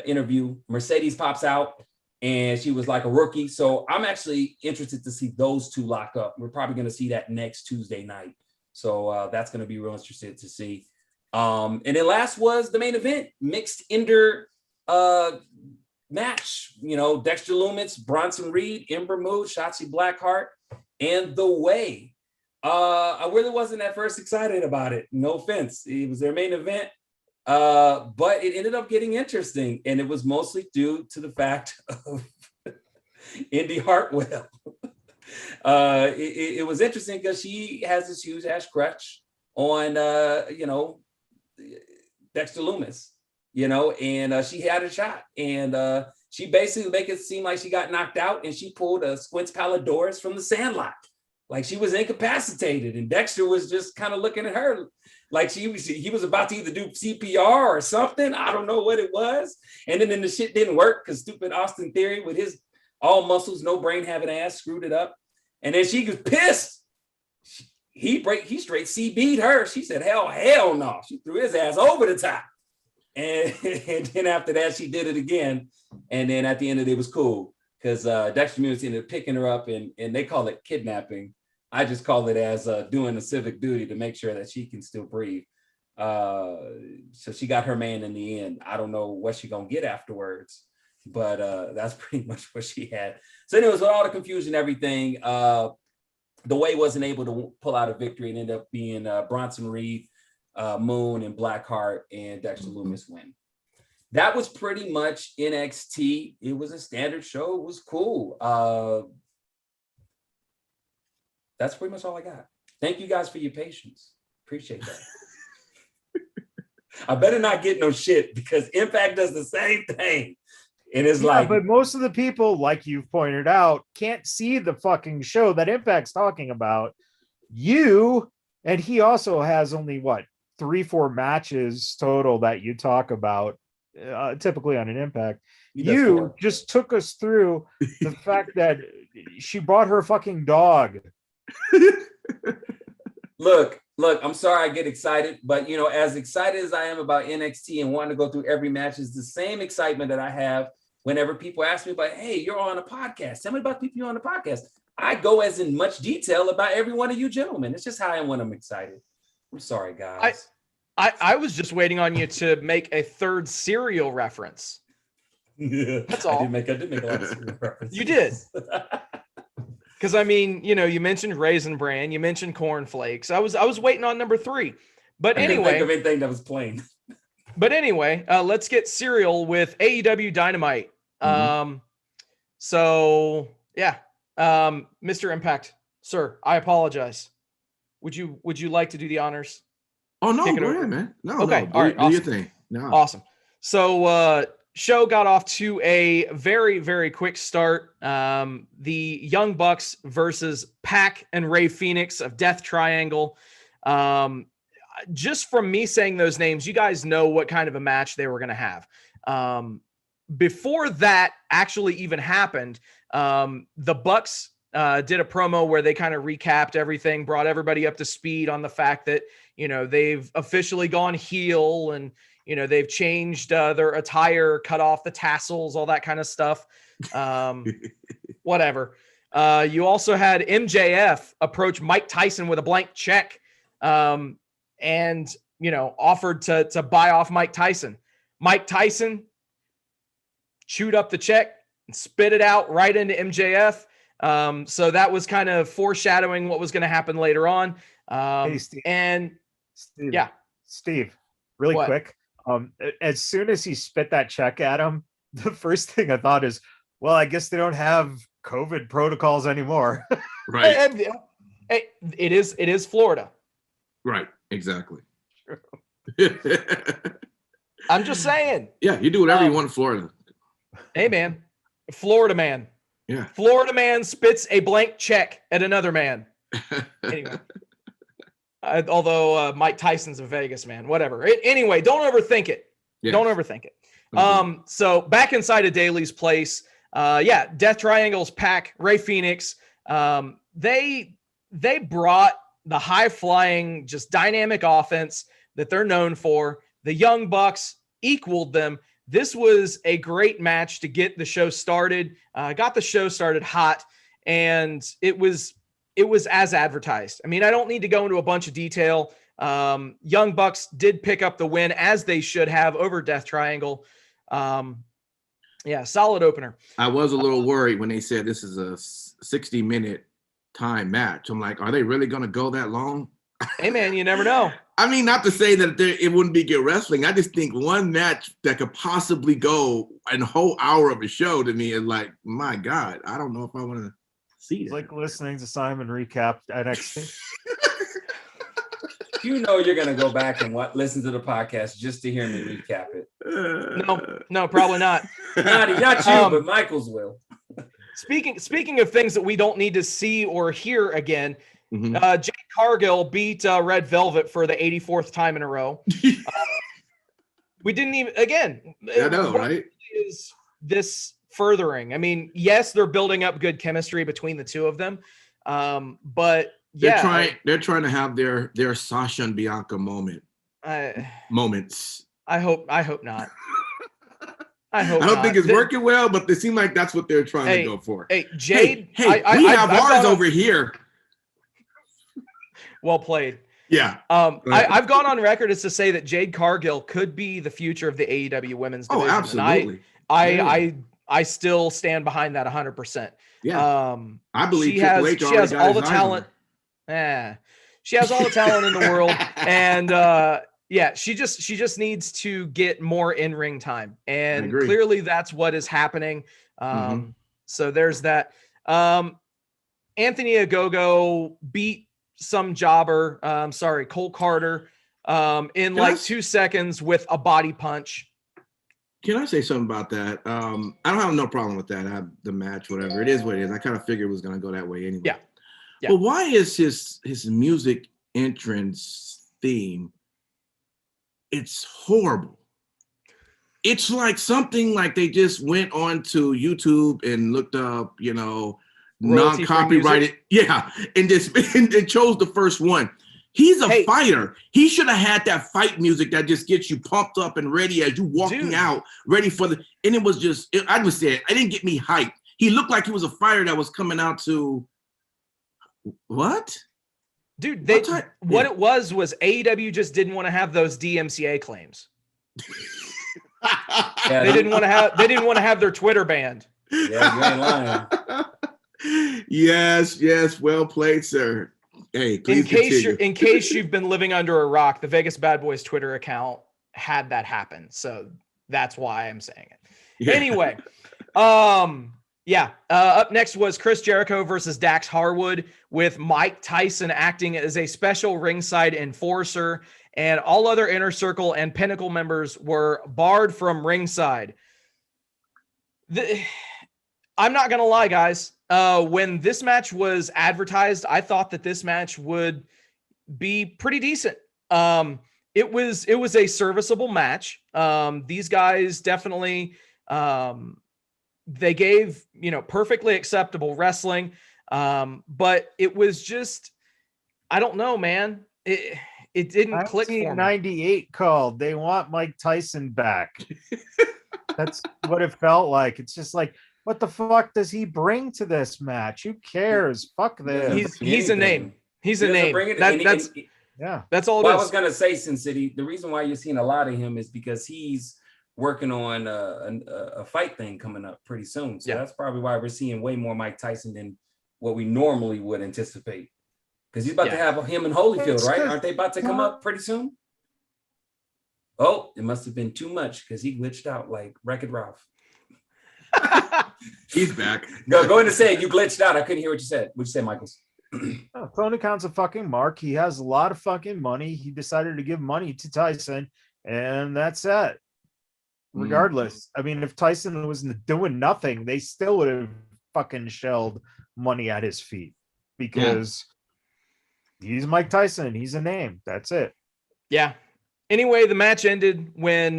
interview, Mercedes pops out. And she was like a rookie. So I'm actually interested to see those two lock up. We're probably going to see that next Tuesday night. So that's going to be real interesting to see. And then last was the main event, mixed Ender match. Dexter Lumis, Bronson Reed, Ember Moon, Shotzi Blackheart, and The Way. I really wasn't at first excited about it. No offense. It was their main event. But it ended up getting interesting, and it was mostly due to the fact of Indy Hartwell. It was interesting because she has this huge ass crutch on, Dexter Lumis, and she had a shot, and she basically make it seem like she got knocked out, and she pulled a Squints Palladores from the Sandlot, like she was incapacitated, and Dexter was just kind of looking at her like he was about to either do CPR or something. I don't know what it was, and then the shit didn't work because stupid Austin Theory with his all muscles, no brain having ass screwed it up, and then she was pissed. He straight CB'd her. She said, hell no. She threw his ass over the top. And then after that, she did it again. And then at the end of it was cool because Dexter Lumis ended up picking her up, and they call it kidnapping. I just call it as doing a civic duty to make sure that she can still breathe. So she got her man in the end. I don't know what she's going to get afterwards, but that's pretty much what she had. So anyways, with all the confusion and everything, the Wwe wasn't able to pull out a victory and ended up being Bronson Reed, Moon, and Blackheart, and Dexter Lumis win. That was pretty much NXT. It was a standard show. It was cool. That's pretty much all I got. Thank you guys for your patience. Appreciate that. I better not get no shit because Impact does the same thing. And it's but most of the people, like you've pointed out, can't see the fucking show that Impact's talking about. And he also has only 3-4 matches total that you talk about, typically on an Impact. You just took us through the fact that she brought her fucking dog. Look, I'm sorry I get excited, but as excited as I am about NXT and wanting to go through every match is the same excitement that I have whenever people ask me about, hey, you're on a podcast. Tell me about people you're on the podcast. I go as in much detail about every one of you gentlemen. It's just how I am when I'm excited. I'm sorry, guys. I was just waiting on you to make a third cereal reference. That's all. I did make a lot of cereal references. You did. Because you mentioned Raisin Bran, you mentioned Corn Flakes. I was waiting on number 3, but anyway, didn't think of anything that was plain. But anyway, let's get cereal with AEW Dynamite. Mm-hmm. Mr. Impact, sir, I apologize. Would you like to do the honors? Oh no, go ahead, man. No, okay, no. All right, do your thing. No. Awesome. So show got off to a very, very quick start. The Young Bucks versus Pac and Rey Fenix of Death Triangle. Just from me saying those names, you guys know what kind of a match they were going to have. Before that actually even happened, the Bucks did a promo where they kind of recapped everything, brought everybody up to speed on the fact that, they've officially gone heel and, they've changed their attire, cut off the tassels, all that kind of stuff. Whatever. You also had MJF approach Mike Tyson with a blank check and, offered to buy off Mike Tyson. Mike Tyson chewed up the check and spit it out right into MJF. So that was kind of foreshadowing what was going to happen later on. Hey, Steve. Steve, really quick. As soon as he spit that check at him, the first thing I thought is, well, I guess they don't have COVID protocols anymore. Right. It is Florida. Right. Exactly. I'm just saying. Yeah, you do whatever you want in Florida. Hey, man. Florida man. Yeah. Florida man spits a blank check at another man. Anyway. Although Mike Tyson's a Vegas man, whatever. Anyway, don't overthink it. Yeah. Don't overthink it. Mm-hmm. So back inside of Daly's place, Death Triangle's Pac, Rey Fenix, they brought the high flying, just dynamic offense that they're known for. The Young Bucks equaled them. This was a great match to get the show started. Got the show started hot, and it was as advertised. I mean, I don't need to go into a bunch of detail. Young Bucks did pick up the win, as they should have, over Death Triangle. Solid opener. I was a little worried when they said this is a 60-minute time match. I'm like, are they really going to go that long? Hey, man, you never know. I mean, not to say that it wouldn't be good wrestling. I just think one match that could possibly go a whole hour of a show to me is like, my God, I don't know if I want to see It's that. like listening to Simon recap NXT. You know you're gonna go back and listen to the podcast just to hear me recap it. No, probably not. Not you, but Michaels will. Speaking of things that we don't need to see or hear again, Jade Cargill beat Red Velvet for the 84th time in a row. We didn't even, again. I know, right? Is this furthering? I mean, yes, they're building up good chemistry between the two of them, but yeah, they're trying to have their Sasha and Bianca moments. I hope not. I don't think it's working well, but it seems like that's what they're trying to go for. Hey, Jade. We have ours over here. Well played. Yeah. I've gone on record as to say that Jade Cargill could be the future of the AEW women's division. Oh, absolutely. I still stand behind that 100%. Yeah. I believe she has all the talent. She has all the talent in the world, and she just needs to get more in-ring time, and clearly that's what is happening. So there's that. Anthony Ogogo beat some jobber, Cole Carter, in like 2 seconds with a body punch. Can I say something about that? I don't have no problem with that. I have the match, whatever. It is what it is. I kind of figured it was going to go that way anyway. Yeah. But why is his music entrance theme? It's horrible. It's like something like they just went on to YouTube and looked up, non-copyrighted. Yeah. And chose the first one. He's a fighter. He should have had that fight music that just gets you pumped up and ready as you walking out, ready for the. And it was just, I would say, it didn't get me hyped. He looked like he was a fighter that was coming out to. What? Dude, it was AEW just didn't want to have those DMCA claims. They didn't want to have their Twitter banned. Yeah, you ain't lying. Yes, well played, sir. Hey, please in case you've been living under a rock, the Vegas Badboyz Twitter account had that happen. So that's why I'm saying it. Yeah. Anyway, up next was Chris Jericho versus Dax Harwood, with Mike Tyson acting as a special ringside enforcer, and all other Inner Circle and Pinnacle members were barred from ringside. I'm not going to lie, guys. When this match was advertised, I thought that this match would be pretty decent. It was a serviceable match. These guys definitely, they gave, perfectly acceptable wrestling. But it was just, I don't know, man. It didn't click for me. 1998 called. They want Mike Tyson back. That's what it felt like. It's just like, what the fuck does he bring to this match? Who cares? Fuck this. He's a name. He's a name. That's all. Well, I was gonna say, Sin City. The reason why you're seeing a lot of him is because he's working on a fight thing coming up pretty soon. So that's probably why we're seeing way more Mike Tyson than what we normally would anticipate. Because he's about to have him and Holyfield, right? Aren't they about to come up pretty soon? Oh, it must have been too much because he glitched out like Wreck-It Ralph. He's back. Go ahead and say it. You glitched out. I couldn't hear what you said. What'd you say, Michaels? Tony Khan's a fucking mark. He has a lot of fucking money. He decided to give money to Tyson, and that's it. Regardless, I mean, if Tyson was doing nothing, they still would have fucking shelled money at his feet because he's Mike Tyson. He's a name. That's it. Yeah. Anyway, the match ended when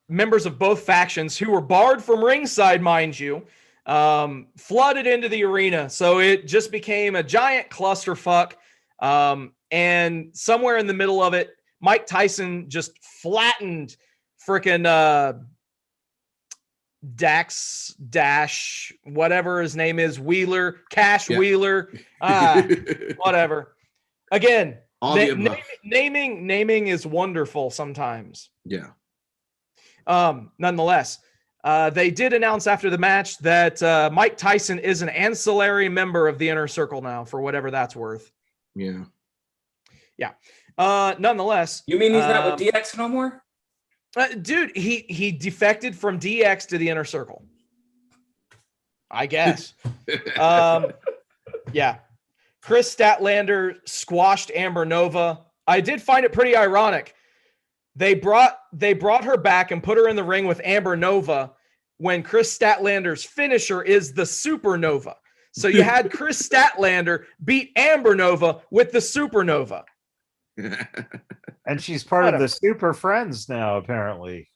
members of both factions, who were barred from ringside, mind you, flooded into the arena. So it just became a giant clusterfuck. And somewhere in the middle of it, Mike Tyson just flattened freaking Dash, whatever his name is, Wheeler, Wheeler, whatever. Again, naming is wonderful sometimes. Yeah. Nonetheless, they did announce after the match that Mike Tyson is an ancillary member of the Inner Circle now, for whatever that's worth. Yeah. Nonetheless. You mean he's not with DX no more? Dude, he defected from DX to the Inner Circle. I guess. Yeah. Chris Statlander squashed Amber Nova. I did find it pretty ironic. They brought her back and put her in the ring with Amber Nova when Chris Statlander's finisher is the Supernova. So you had Chris Statlander beat Amber Nova with the Supernova. And she's part of the Super Friends now, apparently.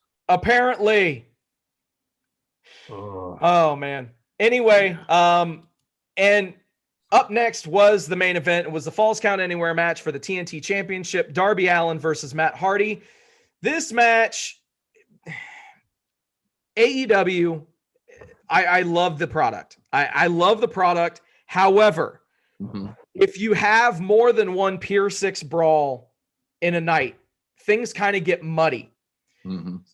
Oh man. Anyway, and up next was the main event. It was the Falls Count Anywhere match for the TNT Championship. Darby Allin versus Matt Hardy. This match, AEW, I love the product. I love the product. However, if you have more than one Pier 6 brawl in a night, things kind of get muddy.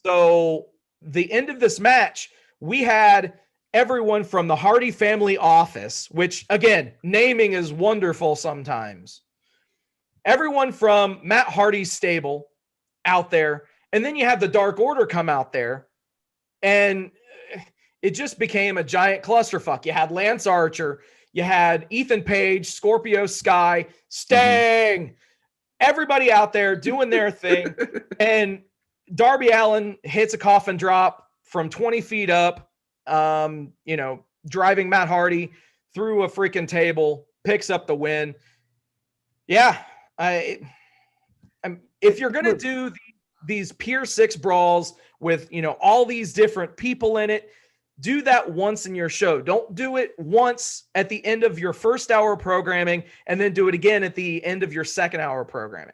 So the end of this match, we had everyone from the Hardy family office, which again, naming is wonderful sometimes. Everyone from Matt Hardy's stable out there. And then you have the Dark Order come out there, and it just became a giant clusterfuck. You had Lance Archer, you had Ethan Page, Scorpio Sky, Sting, everybody out there doing their thing. And Darby Allin hits a coffin drop from 20 feet up, driving Matt Hardy through a freaking table, picks up the win. Yeah. If you're going to do these Pier 6 brawls with, all these different people in it, do that once in your show. Don't do it once at the end of your first hour of programming and then do it again at the end of your second hour of programming.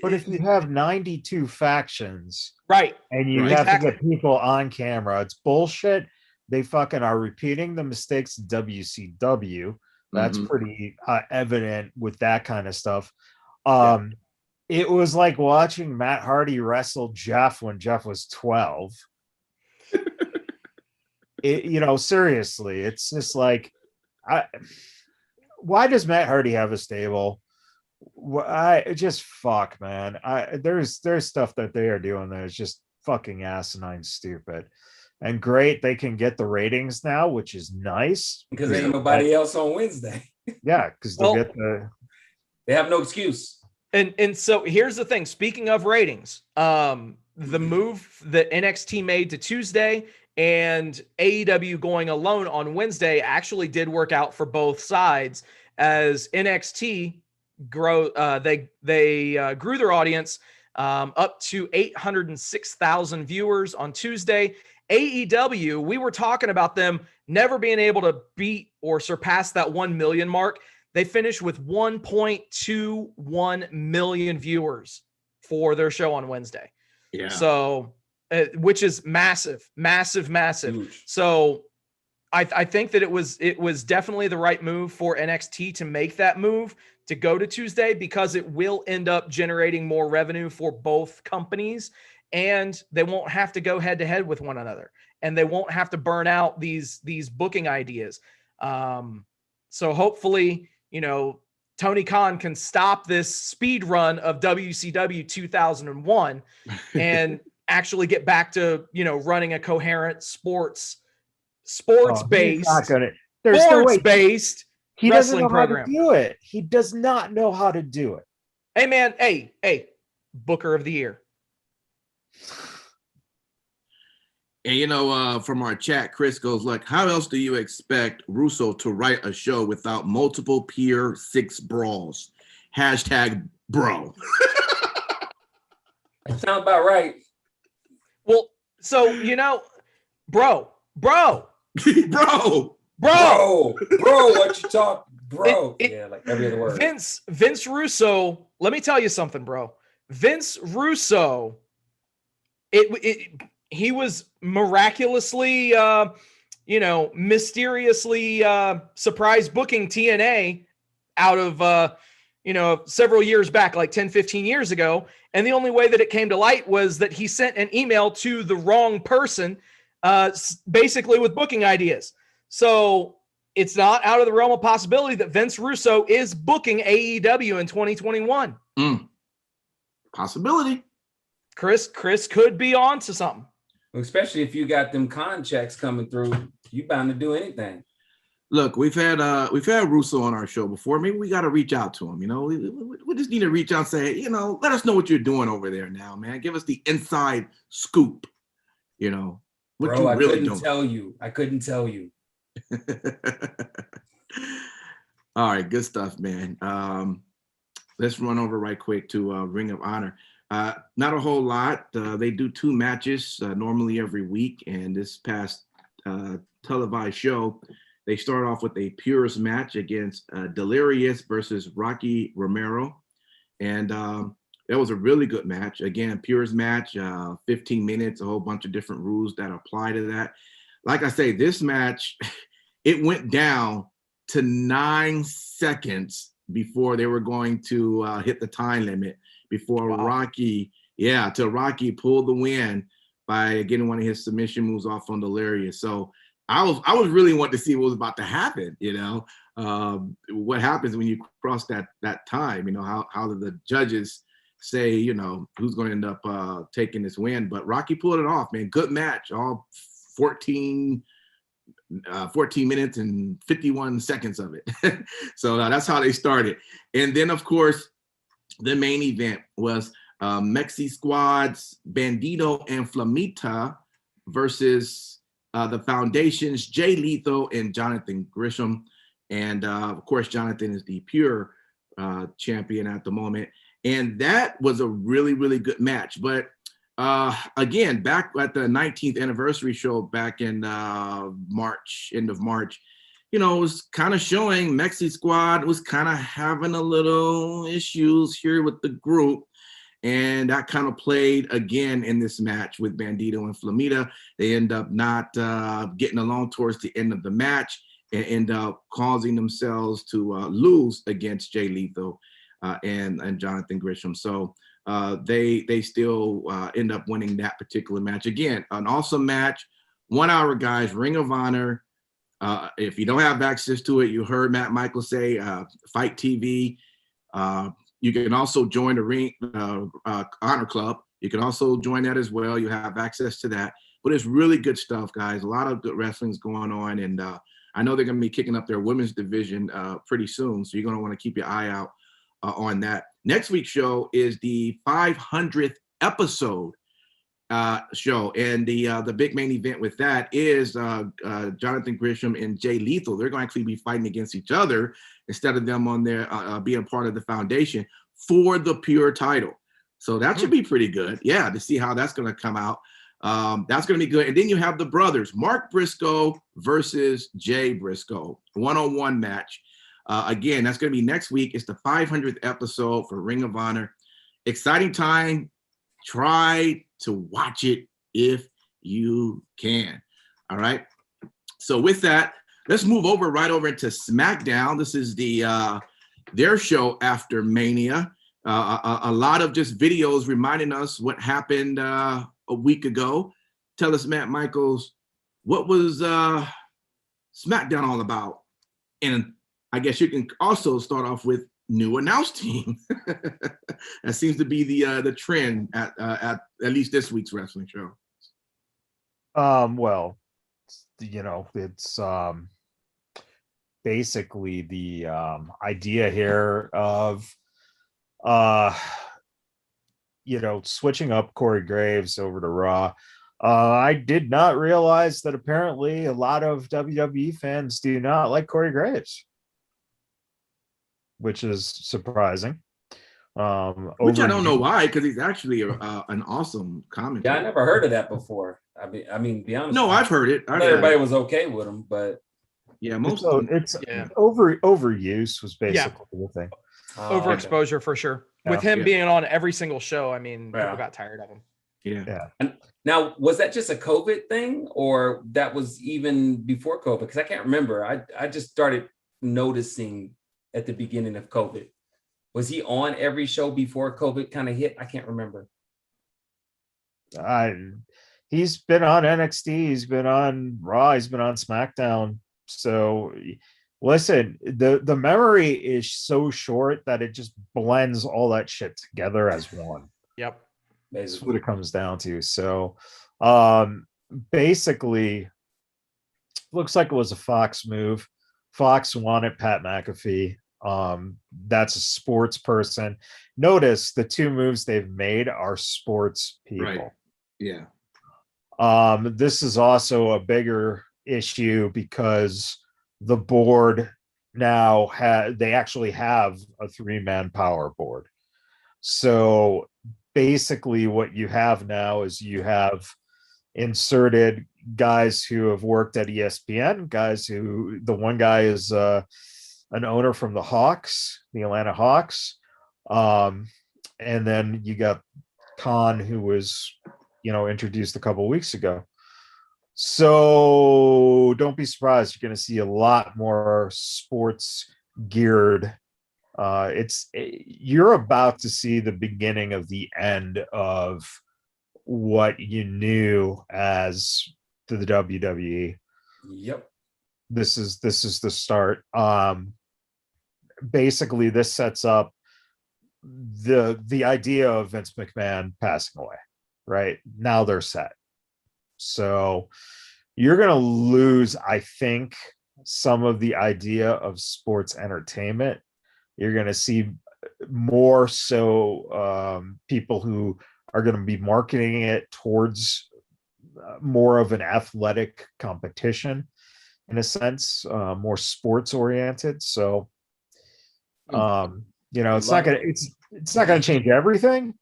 But if you have 92 factions, right, and you have to get people on camera, it's bullshit. They fucking are repeating the mistakes of WCW. That's pretty evident with that kind of stuff. It was like watching Matt Hardy wrestle Jeff when Jeff was 12. Seriously, it's just like, why does Matt Hardy have a stable? Fuck, man. There's stuff that they are doing that is just fucking asinine stupid. And great, they can get the ratings now, which is nice because ain't nobody else on Wednesday. Yeah, because they have no excuse. And so here's the thing. Speaking of ratings, the move that NXT made to Tuesday and AEW going alone on Wednesday actually did work out for both sides, as NXT grew their audience up to 806,000 viewers on Tuesday. AEW, we were talking about them never being able to beat or surpass that 1 million mark. They finished with 1.21 million viewers for their show on Wednesday. Yeah. So, which is massive. Huge. So I think that it was definitely the right move for NXT to make that move to go to Tuesday, because it will end up generating more revenue for both companies, and they won't have to go head to head with one another, and they won't have to burn out these booking ideas. So hopefully, Tony Khan can stop this speed run of WCW 2001 and actually get back to, running a coherent sports-based he doesn't know program. How to do it. He does not know how to do it. Hey, man. Hey, Booker of the Year. And from our chat, Chris goes like, how else do you expect Russo to write a show without multiple Pier 6 brawls? #bro. That sounds about right. Well, so bro, bro, what you talk, bro? Like every other word. Vince Russo. Let me tell you something, bro. Vince Russo. He was miraculously, mysteriously surprise booking TNA out of, several years back, like 10, 15 years ago. And the only way that it came to light was that he sent an email to the wrong person, basically with booking ideas. So it's not out of the realm of possibility that Vince Russo is booking AEW in 2021. Possibility. Chris could be on to something. Especially if you got them con checks coming through, you bound to do anything. Look, we've had Russo on our show before. Maybe we got to reach out to him. We just need to reach out and say, let us know what you're doing over there now, man. Give us the inside scoop. What Bro, you I really couldn't doing. tell you. I couldn't tell you. All right, good stuff, man. Let's run over right quick to Ring of Honor. Not a whole lot. They do 2 matches normally every week, and this past televised show, they start off with a Pures match against Delirious versus Rocky Romero. And that was a really good match. Again, Pures match, 15 minutes, a whole bunch of different rules that apply to that. Like I say, this match, it went down to 9 seconds before they were going to hit the time limit, before Rocky pulled the win by getting one of his submission moves off on Delirious. So I was really wanting to see what was about to happen, what happens when you cross that time, how do the judges say, who's going to end up taking this win. But Rocky pulled it off, man. Good match, all 14 minutes and 51 seconds of it. So that's how they started. And then, of course, the main event was Mexi Squad's Bandito and Flamita versus the Foundation's Jay Lethal and Jonathan Gresham. And of course, Jonathan is the pure champion at the moment. And that was a really, really good match. But again, back at the 19th anniversary show back in March, end of March, it was kind of showing Mexi Squad was kind of having a little issues here with the group. And that kind of played again in this match with Bandito and Flamita. They end up not getting along towards the end of the match and end up causing themselves to lose against Jay Lethal and Jonathan Gresham. So they still end up winning that particular match. Again, an awesome match. 1 hour, guys, Ring of Honor. If you don't have access to it, you heard Matt Michael say Fight TV. You can also join the Ring Honor Club. You can also join that as well. You have access to that. But it's really good stuff, guys. A lot of good wrestling's going on. And I know they're going to be kicking up their women's division pretty soon. So you're going to want to keep your eye out on that. Next week's show is the 500th episode show. And the big main event with that is Jonathan Gresham and Jay Lethal. They're going to actually be fighting against each other instead of them on their being part of the Foundation for the pure title. So that should be pretty good. Yeah, to see how that's going to come out. That's going to be good. And then you have the brothers, Mark Briscoe versus Jay Briscoe, 1-on-1 match. Again, that's going to be next week. It's the 500th episode for Ring of Honor. Exciting time. Try to watch it if you can. All right. So with that, let's move right over into SmackDown. This is their show after Mania. A lot of just videos reminding us what happened a week ago. Tell us, Matt Michaels, what was SmackDown all about? And I guess you can also start off with new announce team. That seems to be the trend at least this week's wrestling show. Well, it's basically the idea here of switching up Corey Graves over to Raw. I did not realize that apparently a lot of WWE fans do not like Corey Graves, which is surprising. Which I don't know why, because he's actually an awesome commentator. Yeah, I never heard of that before. I mean, be honest. No, I've heard it. Everybody was okay with him, but yeah, overuse was basically the thing. Overexposure for sure. With him being on every single show, I mean, people got tired of him. Yeah. And now, was that just a COVID thing, or that was even before COVID? Because I can't remember. I just started noticing at the beginning of COVID. Was he on every show before COVID kind of hit? I can't remember. He's been on NXT, he's been on Raw, he's been on SmackDown. So listen, the memory is so short that it just blends all that shit together as one. Yep. That's what it comes down to. So basically, looks like it was a Fox move. Fox wanted Pat McAfee. That's a sports person. Notice the two moves they've made are sports people. Right. Yeah. This is also a bigger issue because the board now they actually have a 3-man power board. So basically what you have now is you have inserted guys who have worked at ESPN, the one guy is an owner from the Hawks, the Atlanta Hawks. And then you got Khan, who was, introduced a couple of weeks ago. So don't be surprised. You're going to see a lot more sports geared. You're about to see the beginning of the end of what you knew as the WWE. Yep. This is the start. Basically, this sets up the idea of Vince McMahon passing away. Right now, they're set. So you're going to lose, I think, some of the idea of sports entertainment. You're going to see more so people who are going to be marketing it towards more of an athletic competition, in a sense, more sports oriented. So, it's not going to change everything,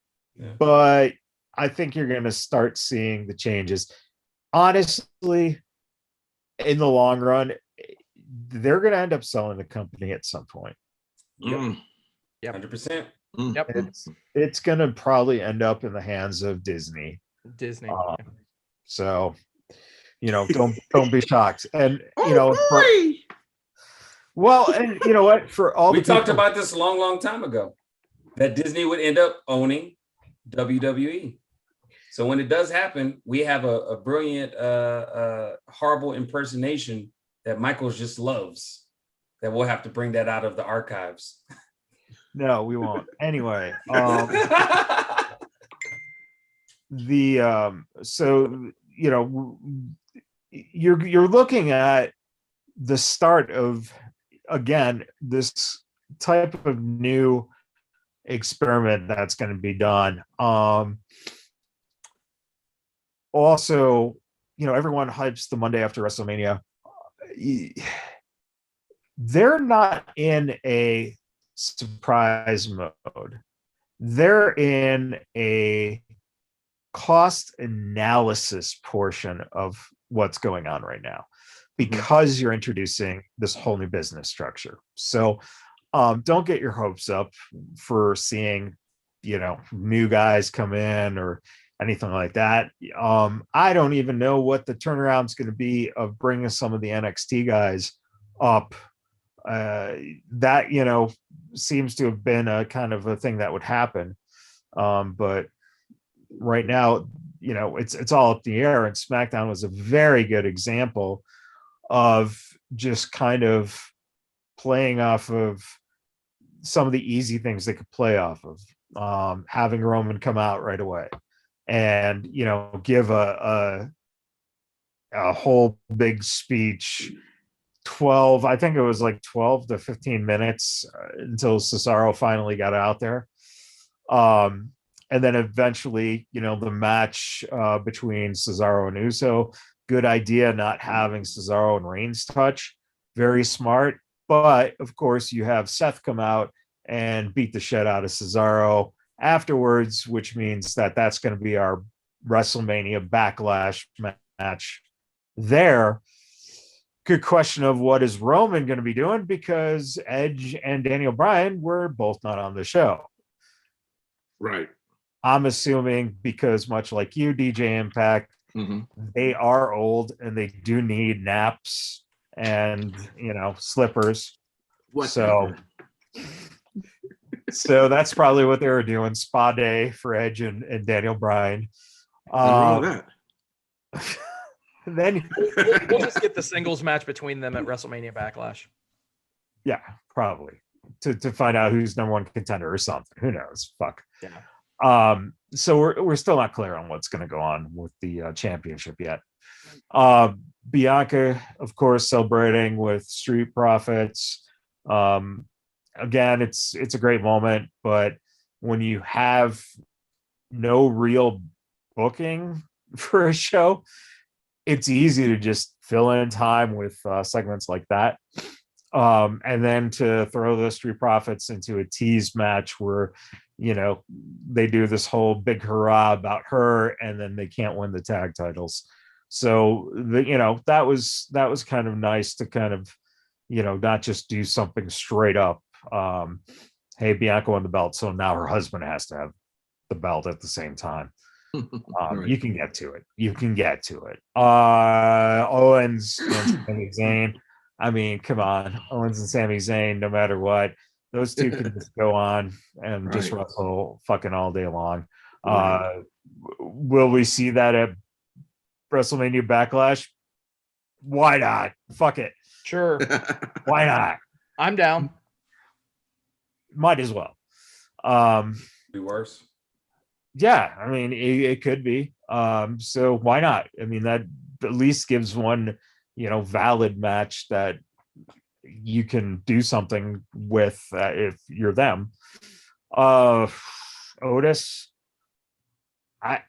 but I think you're going to start seeing the changes. Honestly, in the long run, they're going to end up selling the company at some point. Yep. 100%. Yep. It's going to probably end up in the hands of Disney. So, don't be shocked. And and you know what? For all we talked about this a long time ago, that Disney would end up owning WWE. So when it does happen, we have a brilliant, horrible impersonation that Michaels just loves. That we'll have to bring that out of the archives. No, we won't. Anyway, so you're looking at the start of, again, this type of new experiment that's going to be done. Also, everyone hypes the Monday after WrestleMania. They're not in a surprise mode. They're in a cost analysis portion of what's going on right now, because you're introducing this whole new business structure. So don't get your hopes up for seeing, new guys come in or anything like that. I don't even know what the turnaround is going to be of bringing some of the NXT guys up. That, seems to have been a kind of a thing that would happen. But right now, it's all up in the air, and SmackDown was a very good example of just kind of playing off of some of the easy things they could play off of, having Roman come out right away and, give a whole big speech, 12, I think it was like 12 to 15 minutes until Cesaro finally got out there. And then eventually, the match between Cesaro and Uso, good idea not having Cesaro and Reigns touch. Very smart. But, of course, you have Seth come out and beat the shit out of Cesaro afterwards, which means that's going to be our WrestleMania Backlash match there. Good question of what is Roman going to be doing, because Edge and Daniel Bryan were both not on the show. Right. I'm assuming because, much like you, DJ Impact, they are old and they do need naps and, slippers. Whatever. So that's probably what they were doing. Spa day for Edge and Daniel Bryan. Wrong with that. Then we'll just get the singles match between them at WrestleMania Backlash. Yeah, probably to find out who's number one contender or something. Who knows? Fuck. Yeah. So we're still not clear on what's going to go on with the championship yet. Bianca, of course, celebrating with Street Profits. Again, it's a great moment, but when you have no real booking for a show, it's easy to just fill in time with segments like that. And then to throw the Street Profits into a tease match where, they do this whole big hurrah about her, and then they can't win the tag titles. So that was kind of nice to kind of, not just do something straight up. Hey, Bianca won the belt, so now her husband has to have the belt at the same time. Right. You can get to it. Owens and Sami Zayn. I mean, come on, Owens and Sami Zayn. No matter what, those two can just go on and just wrestle fucking all day long. Right. Will we see that at WrestleMania Backlash? Why not? Fuck it. Sure. Why not? I'm down. Might as well. Be worse. Yeah, I mean, it could be. So why not? I mean, that at least gives one, valid match that you can do something with if you're them. Otis, I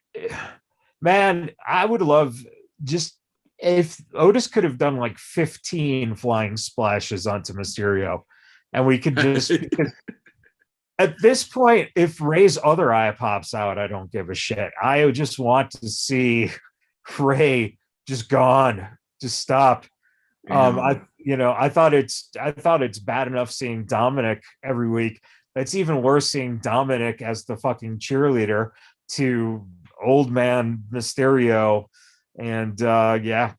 would love just if Otis could have done like 15 flying splashes onto Mysterio, and we could just at this point, if Ray's other eye pops out, I don't give a shit. I just want to see Ray just gone, just stop. I thought it's bad enough seeing Dominic every week. It's even worse seeing Dominic as the fucking cheerleader to old man Mysterio, and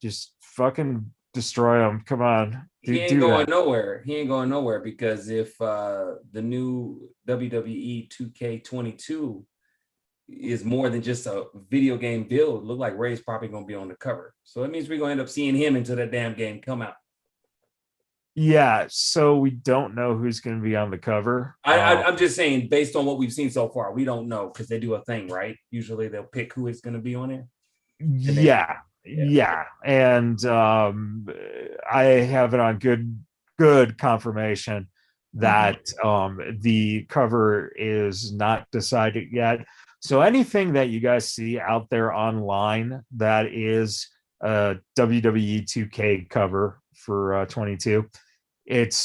just fucking destroy him. Come on. He ain't going nowhere because if the new WWE 2K22 is more than just a video game build, look like Ray's probably going to be on the cover. So that means we're going to end up seeing him until that damn game come out. Yeah, so we don't know who's going to be on the cover. I'm just saying, based on what we've seen so far, we don't know because they do a thing, right? Usually they'll pick who is going to be on it. Yeah. And I have it on good confirmation that the cover is not decided yet. So anything that you guys see out there online that is a WWE 2K cover for 22,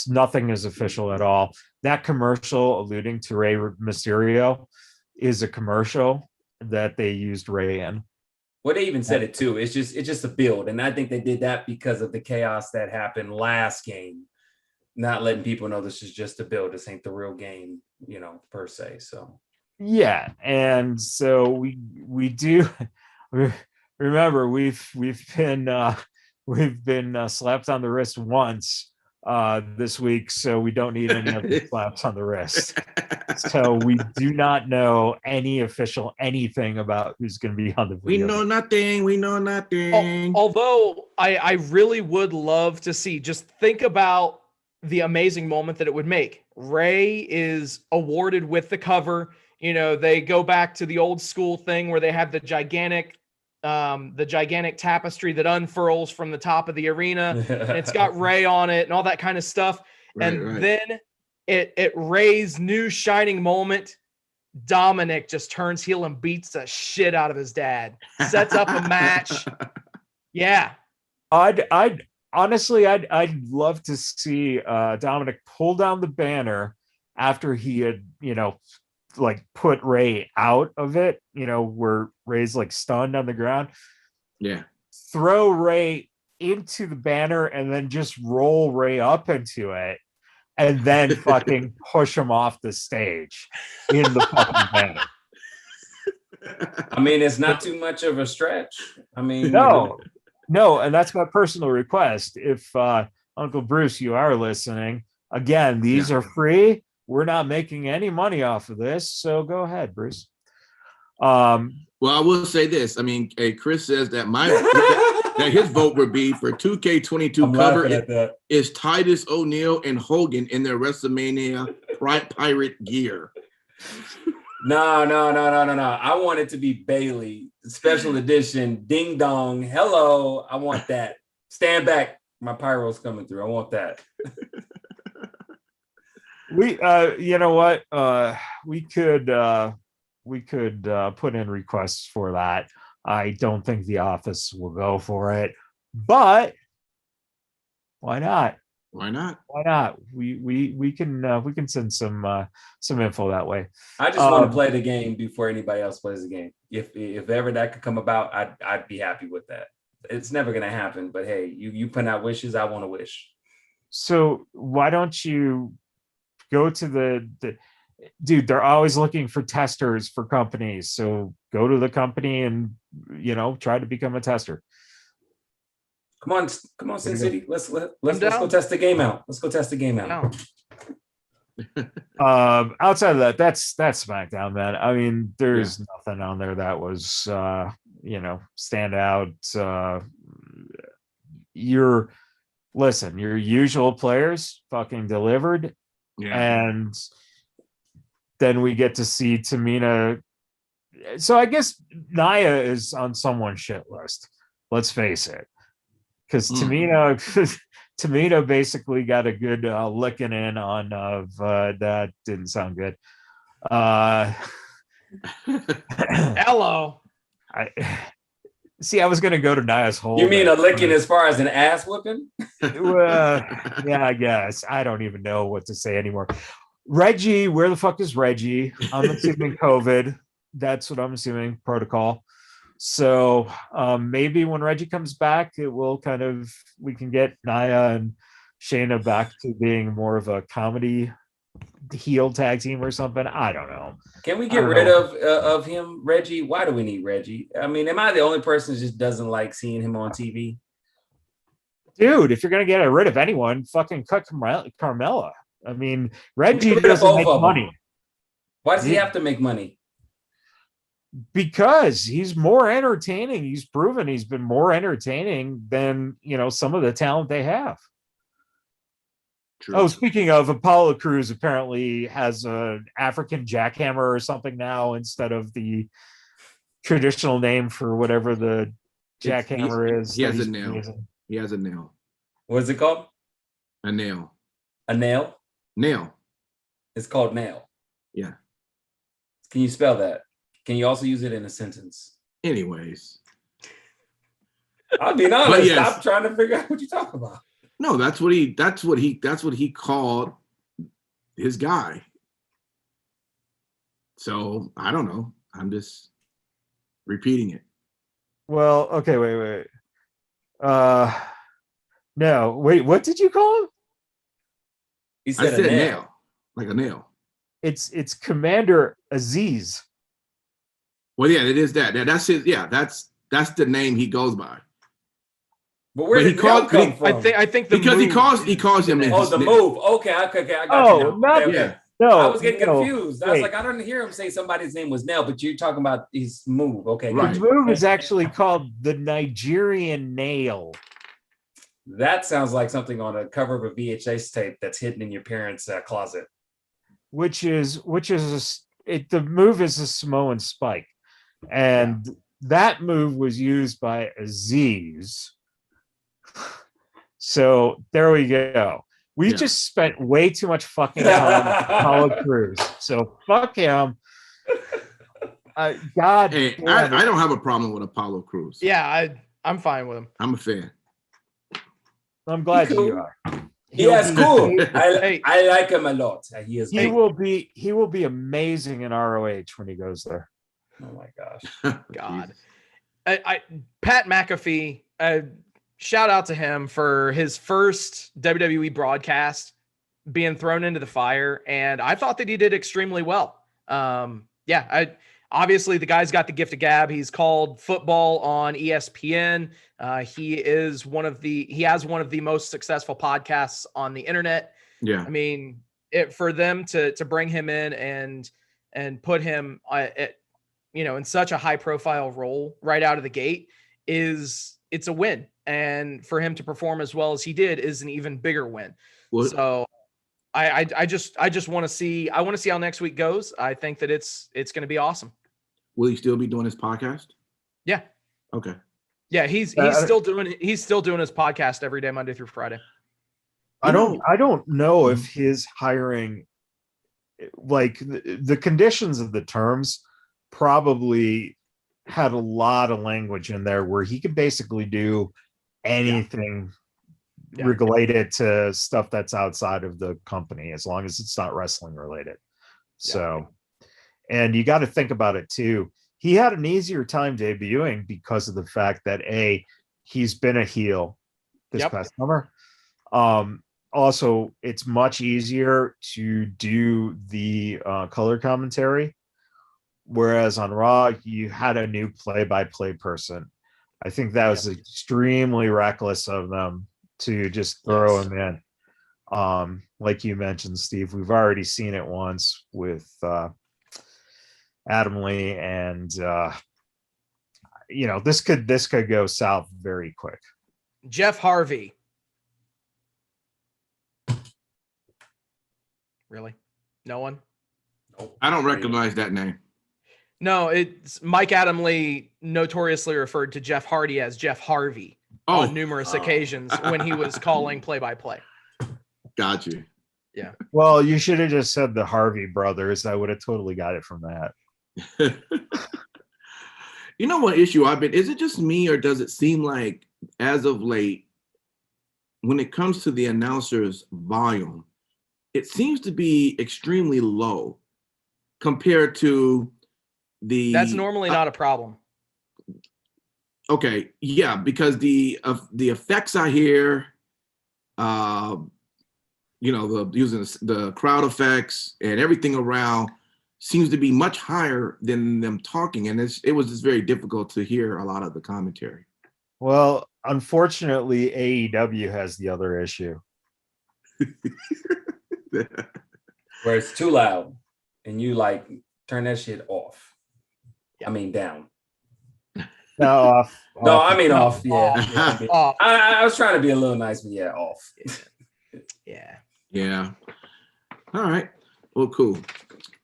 nothing is official at all. That commercial alluding to Rey Mysterio is a commercial that they used Rey in. Well, they even said it too. It's just a build, and I think they did that because of the chaos that happened last game, not letting people know this is just a build. This ain't the real game, per se. So yeah, and so we do remember we've been slapped on the wrist once this week, so we don't need any other slaps on the wrist. So we do not know any official anything about who's going to be on the video. We know nothing. Although I really would love to see, just think about the amazing moment that it would make. Ray is awarded with the cover. They go back to the old school thing where they have the gigantic tapestry that unfurls from the top of the arena. And it's got Ray on it and all that kind of stuff. Right. Then it Ray's new shining moment, Dominic just turns heel and beats the shit out of his dad. Sets up a match. Yeah. I'd honestly love to see Dominic pull down the banner after he had, put Ray out of it, where Ray's stunned on the ground. Yeah. Throw Ray into the banner and then just roll Ray up into it and then fucking push him off the stage in the fucking banner. I mean, it's not too much of a stretch. I mean, no, and that's my personal request. If Uncle Bruce, you are listening, again, these are free. We're not making any money off of this, so go ahead, Bruce. Well, I will say this. I mean, Chris says that that his vote would be for 2K22 cover is Titus O'Neil and Hogan in their WrestleMania pirate gear. No. I want it to be Bailey, special edition, ding dong. Hello, I want that. Stand back. My pyro's coming through. I want that. We, you know what? We could put in requests for that. I don't think the office will go for it, but why not? Why not? Why not? We can send some info that way. I just want to play the game before anybody else plays the game. If ever that could come about, I'd be happy with that. It's never gonna happen, but hey, you put out wishes. I want to wish. So why don't you go to the dude? They're always looking for testers for companies. So go to the company and try to become a tester. Come on, Sin City. Let's go test the game out. Let's go test the game out. Outside of that, that's SmackDown, man. I mean, there's nothing on there that was stand out. Your usual players fucking delivered. Yeah. And then we get to see Tamina. So I guess Nia is on someone's shit list. Let's face it. Because Tamina basically got a good licking in on that didn't sound good. Hello. I was gonna go to Nia's hole. You mean a licking as far as an ass whipping? Yeah, I guess. I don't even know what to say anymore. Reggie, where the fuck is Reggie? I'm assuming COVID. That's what I'm assuming, protocol. So maybe when Reggie comes back, we can get Nia and Shayna back to being more of a comedy heel tag team or something. I don't know. Can we get rid of him, Reggie? Why do we need Reggie? I mean, am I the only person who just doesn't like seeing him on TV? Dude, if you're gonna get rid of anyone, fucking cut Carmella. I mean, Reggie doesn't make money. Why does he have to make money? Because he's more entertaining. He's proven he's been more entertaining than some of the talent they have. True. Oh, speaking of, Apollo Crews apparently has an African jackhammer or something now instead of the traditional name for whatever the jackhammer is. He has a nail. He has a nail. What's it called? A nail. A nail? Nail. It's called nail. Yeah. Can you spell that? Can you also use it in a sentence? Anyways. I'll be honest. Yes. I'm trying to figure out what you're talking about. No, that's what he called his guy. So I don't know. I'm just repeating it. Well, okay, wait. No, wait, what did you call him? He said I said nail. Like a nail. It's Commander Aziz. Well, yeah, it is that. That's his. Yeah, that's the name he goes by. But where did he come from? I think because he calls him. The move. Okay, I got you. Okay. No, I was getting confused. I was like, I don't hear him say somebody's name was Nell, but you're talking about his move. Okay, right. The move is actually called the Nigerian Nail. That sounds like something on a cover of a VHS tape that's hidden in your parents' closet. The move is a Samoan spike, and that move was used by Aziz. So there we go. We just spent way too much fucking time with Apollo Crews. So fuck him. God. Hey, I don't have a problem with Apollo Crews. Yeah, I'm fine with him. I'm a fan. I'm glad you are. Cool. I like him a lot. He will be amazing in ROH when he goes there. Oh my gosh. God. Pat McAfee, shout out to him for his first WWE broadcast being thrown into the fire. And I thought that he did extremely well. Obviously the guy's got the gift of gab. He's called football on ESPN. He has one of the most successful podcasts on the internet. Yeah. I mean, for them to bring him in and put him in such a high profile role right out of the gate it's a win. And for him to perform as well as he did is an even bigger win. Well, so I just want to see. I want to see how next week goes. I think that it's going to be awesome. Will he still be doing his podcast? Yeah. Okay. Yeah, he's still doing his podcast every day, Monday through Friday. I don't know if his hiring, like the conditions of the terms, probably had a lot of language in there where he could basically do anything related to stuff that's outside of the company, as long as it's not wrestling related. So, and you got to think about it too. He had an easier time debuting because of the fact that he's been a heel this past summer. Also, it's much easier to do the color commentary, whereas on Raw you had a new play-by-play person. I think that was extremely reckless of them to just throw him in. Like you mentioned, Steve, we've already seen it once with Adam Lee, and this could go south very quick. Jeff Harvey. Really? No one? I don't recognize that name. No, it's Mike Adam Lee notoriously referred to Jeff Hardy as Jeff Harvey on numerous occasions when he was calling play-by-play. Got you. Yeah. Well, you should have just said the Harvey brothers. I would have totally got it from that. You know what issue is it just me, or does it seem like as of late, when it comes to the announcers' volume, it seems to be extremely low compared to that's normally not a problem. Okay, yeah, because the effects I hear, using the crowd effects and everything around seems to be much higher than them talking, and it was just very difficult to hear a lot of the commentary. Well, unfortunately, AEW has the other issue. Where it's too loud and you like turn that shit off. I mean down. No, off. No, I mean off. Yeah. Off. I was trying to be a little nice, but yeah, off. Yeah. All right. Well, cool.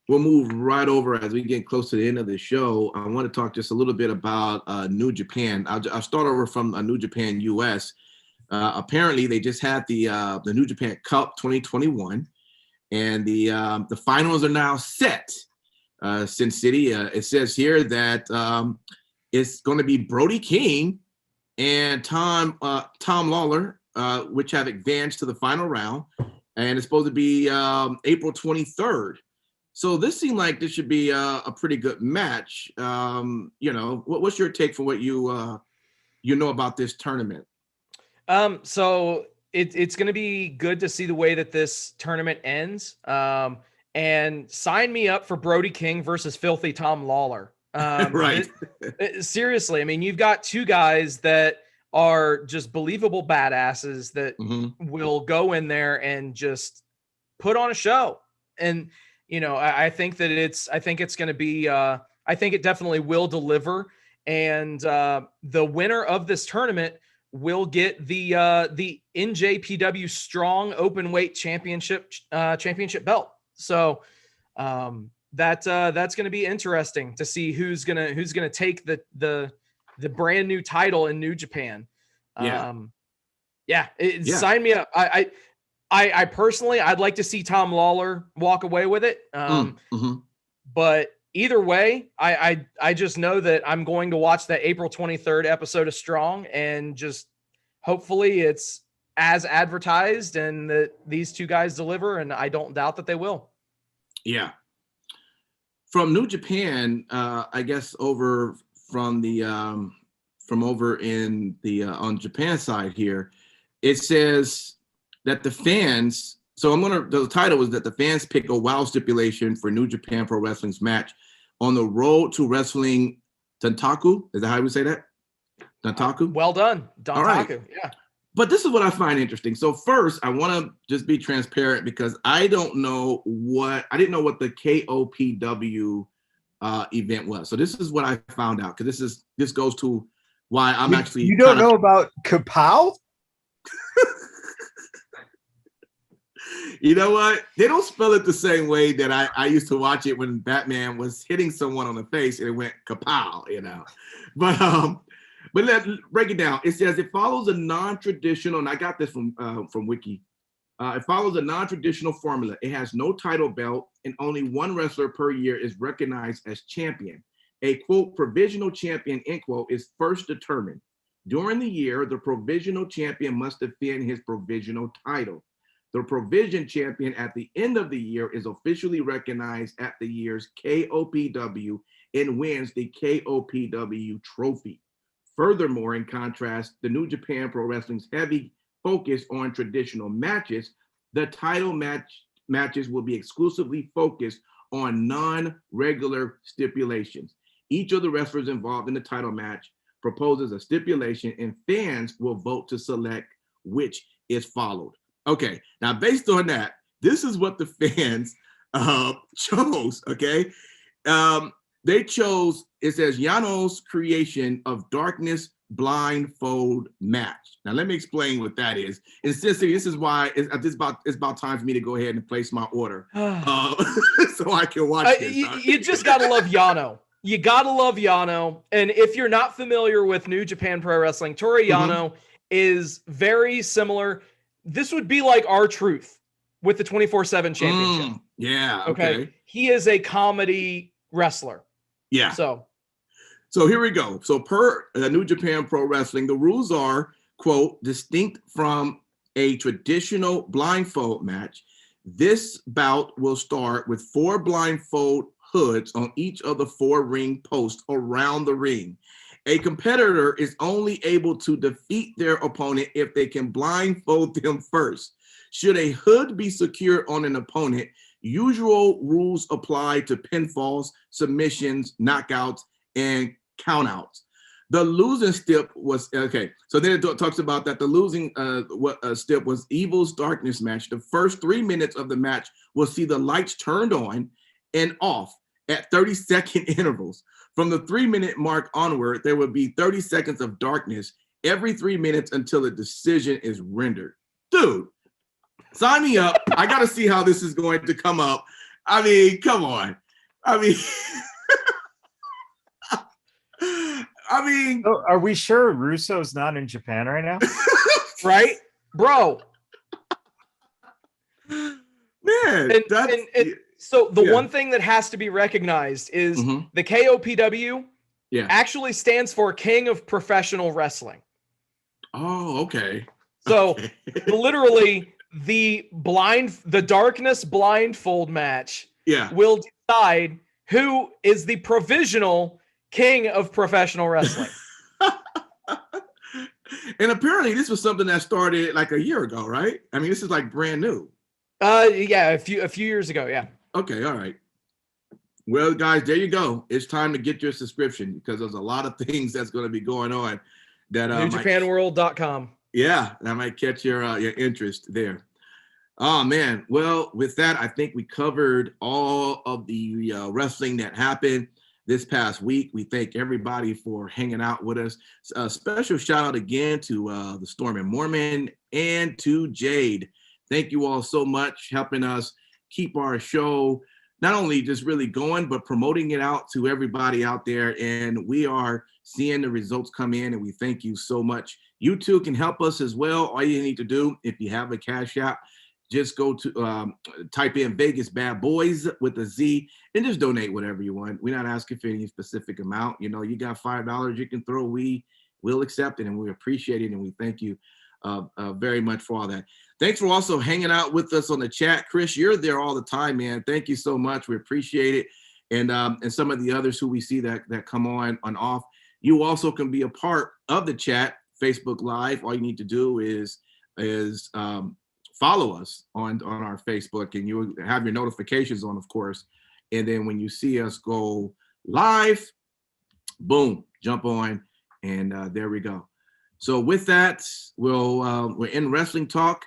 We'll move right over as we get close to the end of the show. I want to talk just a little bit about New Japan. I'll start over from New Japan US. Apparently, they just had the New Japan Cup 2021, and the finals are now set. Sin City. It says here that it's going to be Brody King and Tom Lawler, which have advanced to the final round, and it's supposed to be April 23rd. So this seemed like this should be a pretty good match. What's your take from what you know about this tournament? So it's going to be good to see the way that this tournament ends. And sign me up for Brody King versus Filthy Tom Lawler. Right. Seriously, I mean, you've got two guys that are just believable badasses that will go in there and just put on a show. And, I think it's going to be, I think it definitely will deliver. And the winner of this tournament will get the NJPW Strong Openweight Championship belt. So that's going to be interesting to see who's gonna take the brand new title in New Japan. Sign me up. I personally, I'd like to see Tom Lawler walk away with it. But either way, I just know that I'm going to watch that April 23rd episode of Strong, and just hopefully it's as advertised and that these two guys deliver, and I don't doubt that they will. Yeah. From New Japan, I guess over from over in the on Japan side here, it says that the fans. So the title was that the fans pick a WoW stipulation for New Japan Pro Wrestling's match on the road to wrestling Dantaku. Is that how we say that? Dantaku. Well done, Dantaku. All right. Yeah. But this is what I find interesting. So first, I want to just be transparent because I didn't know what the KOPW event was. So this is what I found out, because this goes to why I'm actually. You don't know about Kapow? You know what? They don't spell it the same way that I used to watch it when Batman was hitting someone on the face and it went kapow, you know. But let's break it down. It says it follows a non-traditional, and I got this from Wiki. It follows a non-traditional formula. It has no title belt, and only one wrestler per year is recognized as champion. A, quote, provisional champion, end quote, is first determined. During the year, the provisional champion must defend his provisional title. The provision champion at the end of the year is officially recognized at the year's KOPW and wins the KOPW trophy. Furthermore, in contrast, the New Japan Pro Wrestling's heavy focus on traditional matches, the title matches will be exclusively focused on non-regular stipulations. Each of the wrestlers involved in the title match proposes a stipulation, and fans will vote to select which is followed. Okay, now based on that, this is what the fans chose, okay? They chose, it says, Yano's creation of darkness blindfold match. Now let me explain what that is. Essentially, this is why it's about time for me to go ahead and place my order so I can watch this. You just gotta love Yano. You gotta love Yano. And if you're not familiar with New Japan Pro Wrestling, Toru Yano is very similar. This would be like R-Truth with the 24/7 championship. Yeah. Okay. He is a comedy wrestler. Yeah. So here we go. So per New Japan Pro Wrestling, the rules are, quote, distinct from a traditional blindfold match. This bout will start with 4 blindfold hoods on each of the 4 ring posts around the ring. A competitor is only able to defeat their opponent if they can blindfold them first. Should a hood be secured on an opponent, usual rules apply to pinfalls, submissions, knockouts, and countouts. The losing step was, okay, so then it talks about that the losing step was Evil's Darkness match. The first 3 minutes of the match will see the lights turned on and off at 30-second intervals. From the 3-minute mark onward, there will be 30 seconds of darkness every 3 minutes until a decision is rendered. Dude, sign me up. I got to see how this is going to come up. I mean, come on. I mean, are we sure Russo's not in Japan right now? right, bro? Man, so the one thing that has to be recognized is the KOPW actually stands for King of Professional Wrestling. Oh, okay. So literally the darkness blindfold match will decide who is the provisional King of Professional Wrestling. And apparently this was something that started like a year ago, right? I mean, this is like brand new. Yeah, a few years ago, yeah. Okay, all right. Well, guys, there you go. It's time to get your subscription because there's a lot of things that's going to be going on that NewJapanWorld.com. Yeah, that might catch your interest there. Oh man. Well, with that, I think we covered all of the wrestling that happened this past week. We thank everybody for hanging out with us. A special shout out again to the Storm and Mormon and to Jade. Thank you all so much helping us keep our show not only just really going, but promoting it out to everybody out there. And we are seeing the results come in, and we thank you so much. You too can help us as well. All you need to do, if you have a Cash App, just go to type in Vegas Badboyz with a Z and just donate whatever you want. We're not asking for any specific amount. You know, you got $5 you can throw. We will accept it, and we appreciate it, and we thank you very much for all that. Thanks for also hanging out with us on the chat. Chris, you're there all the time, man. Thank you so much. We appreciate it. And some of the others who we see that come on off. You also can be a part of the chat, Facebook Live. All you need to do is follow us on our Facebook, and you'll have your notifications on, of course. And then when you see us go live, boom, jump on, and there we go. So with that, we're in Wrestling Talk.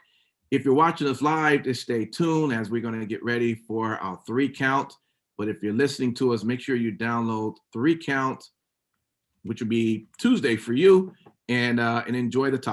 If you're watching us live, just stay tuned as we're going to get ready for our 3 count. But if you're listening to us, make sure you download 3 count, which will be Tuesday for you, and enjoy the topic.